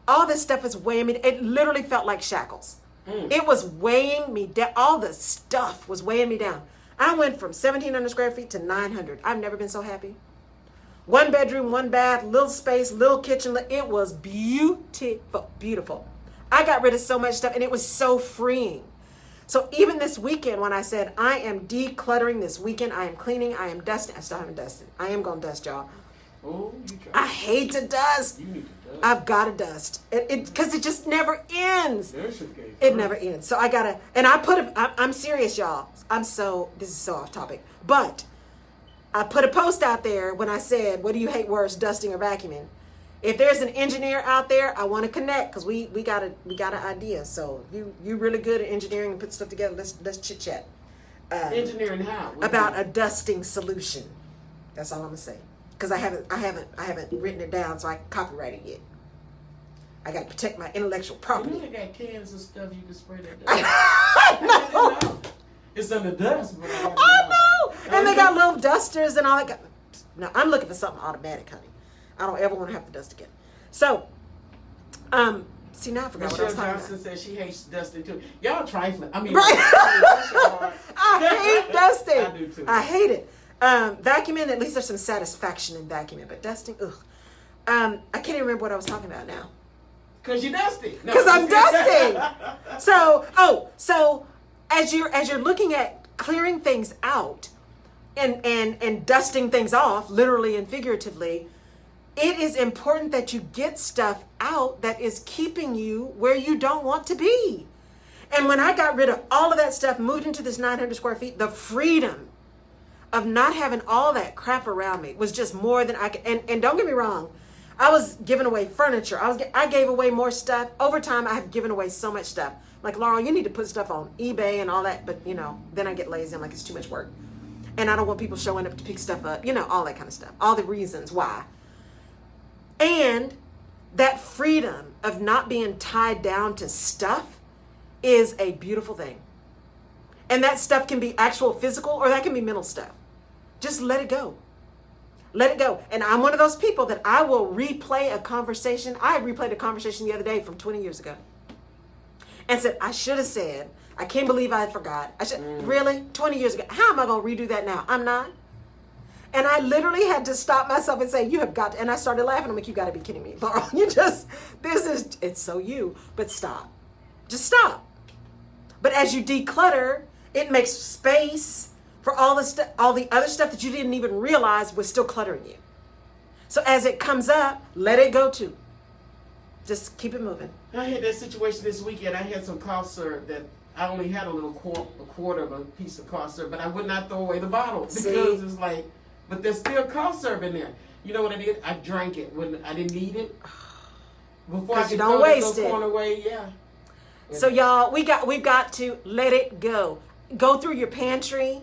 All this stuff is weighing me. It literally felt like shackles. It was weighing me down. All the stuff was weighing me down. I went from 1,700 square feet to 900. I've never been so happy. 1 bedroom, 1 bath, little space, little kitchen. It was beautiful, beautiful. I got rid of so much stuff and it was so freeing. So even this weekend when I said, I am decluttering this weekend, I am cleaning, I am dusting. I still haven't dusted. I am going to dust, y'all. Oh, I hate to dust. You need to dust. I've got to dust. Because it just never ends. It never ends. So I got to, and I'm serious, y'all. This is so off topic. But I put a post out there when I said, what do you hate worse, dusting or vacuuming? If there's an engineer out there, I want to connect because we got an idea. So you really good at engineering and put stuff together. Let's chit chat. Engineering how? About a dusting solution. That's all I'm gonna say. Because I haven't written it down, so I copyright it yet. I got to protect my intellectual property. You got cans of stuff you can spray that dust. I know. It's on the dust, but I know. And they got little dusters and all that. No, I'm looking for something automatic, honey. I don't ever want to have to dust again. So, see, now I forgot what I was talking Johnson about. says she hates dusting too. Y'all trifling. I mean, Right. I I hate dusting. I do too. I hate it. Vacuuming, at least there's some satisfaction in vacuuming, but dusting, ugh. I can't even remember what I was talking about now. Because you're dusting. Because I'm dusting. So as you're looking at clearing things out and dusting things off, literally and figuratively, it is important that you get stuff out that is keeping you where you don't want to be. And when I got rid of all of that stuff, moved into this 900 square feet, the freedom of not having all that crap around me was just more than I could. And don't get me wrong, I was giving away furniture. I gave away more stuff. Over time, I have given away so much stuff. Like, Laurel, you need to put stuff on eBay and all that. But, then I get lazy. I'm like, it's too much work. And I don't want people showing up to pick stuff up. All that kind of stuff. All the reasons why. And that freedom of not being tied down to stuff is a beautiful thing. And that stuff can be actual physical or that can be mental stuff. Just let it go. Let it go. And I'm one of those people that I will replay a conversation. I replayed a conversation the other day from 20 years ago. And said, I should have said, I can't believe I forgot. Really? 20 years ago. How am I going to redo that now? I'm not. And I literally had to stop myself and say, you have got to, and I started laughing. I'm like, you got to be kidding me, Laurel. It's so you, but stop. Just stop. But as you declutter, it makes space for all the other stuff that you didn't even realize was still cluttering you. So as it comes up, let it go too. Just keep it moving. I had that situation this weekend. I had some cough syrup that I only had a little quarter of a piece of cough syrup, but I would not throw away the bottle because it's like, but there's still cough syrup in there. You know what I did? I drank it when I didn't need it. Before I could throw waste the it. corn away, yeah. So y'all, we've got to let it go. Go through your pantry.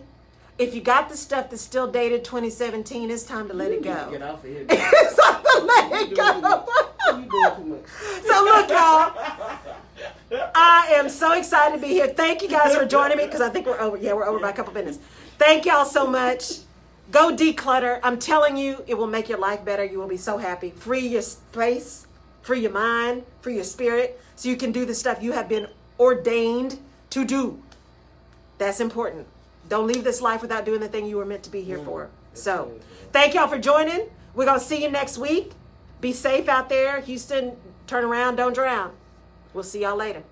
If you got the stuff that's still dated 2017, it's time to let it go. Get off of here. It's time to let it go. You doing too much. So look, y'all, I am so excited to be here. Thank you guys for joining me because I think we're over. Yeah, we're over by a couple minutes. Thank y'all so much. Go declutter. I'm telling you, it will make your life better. You will be so happy. Free your space, free your mind, free your spirit, so you can do the stuff you have been ordained to do. That's important. Don't leave this life without doing the thing you were meant to be here for. So, thank y'all for joining. We're going to see you next week. Be safe out there. Houston, turn around, don't drown. We'll see y'all later.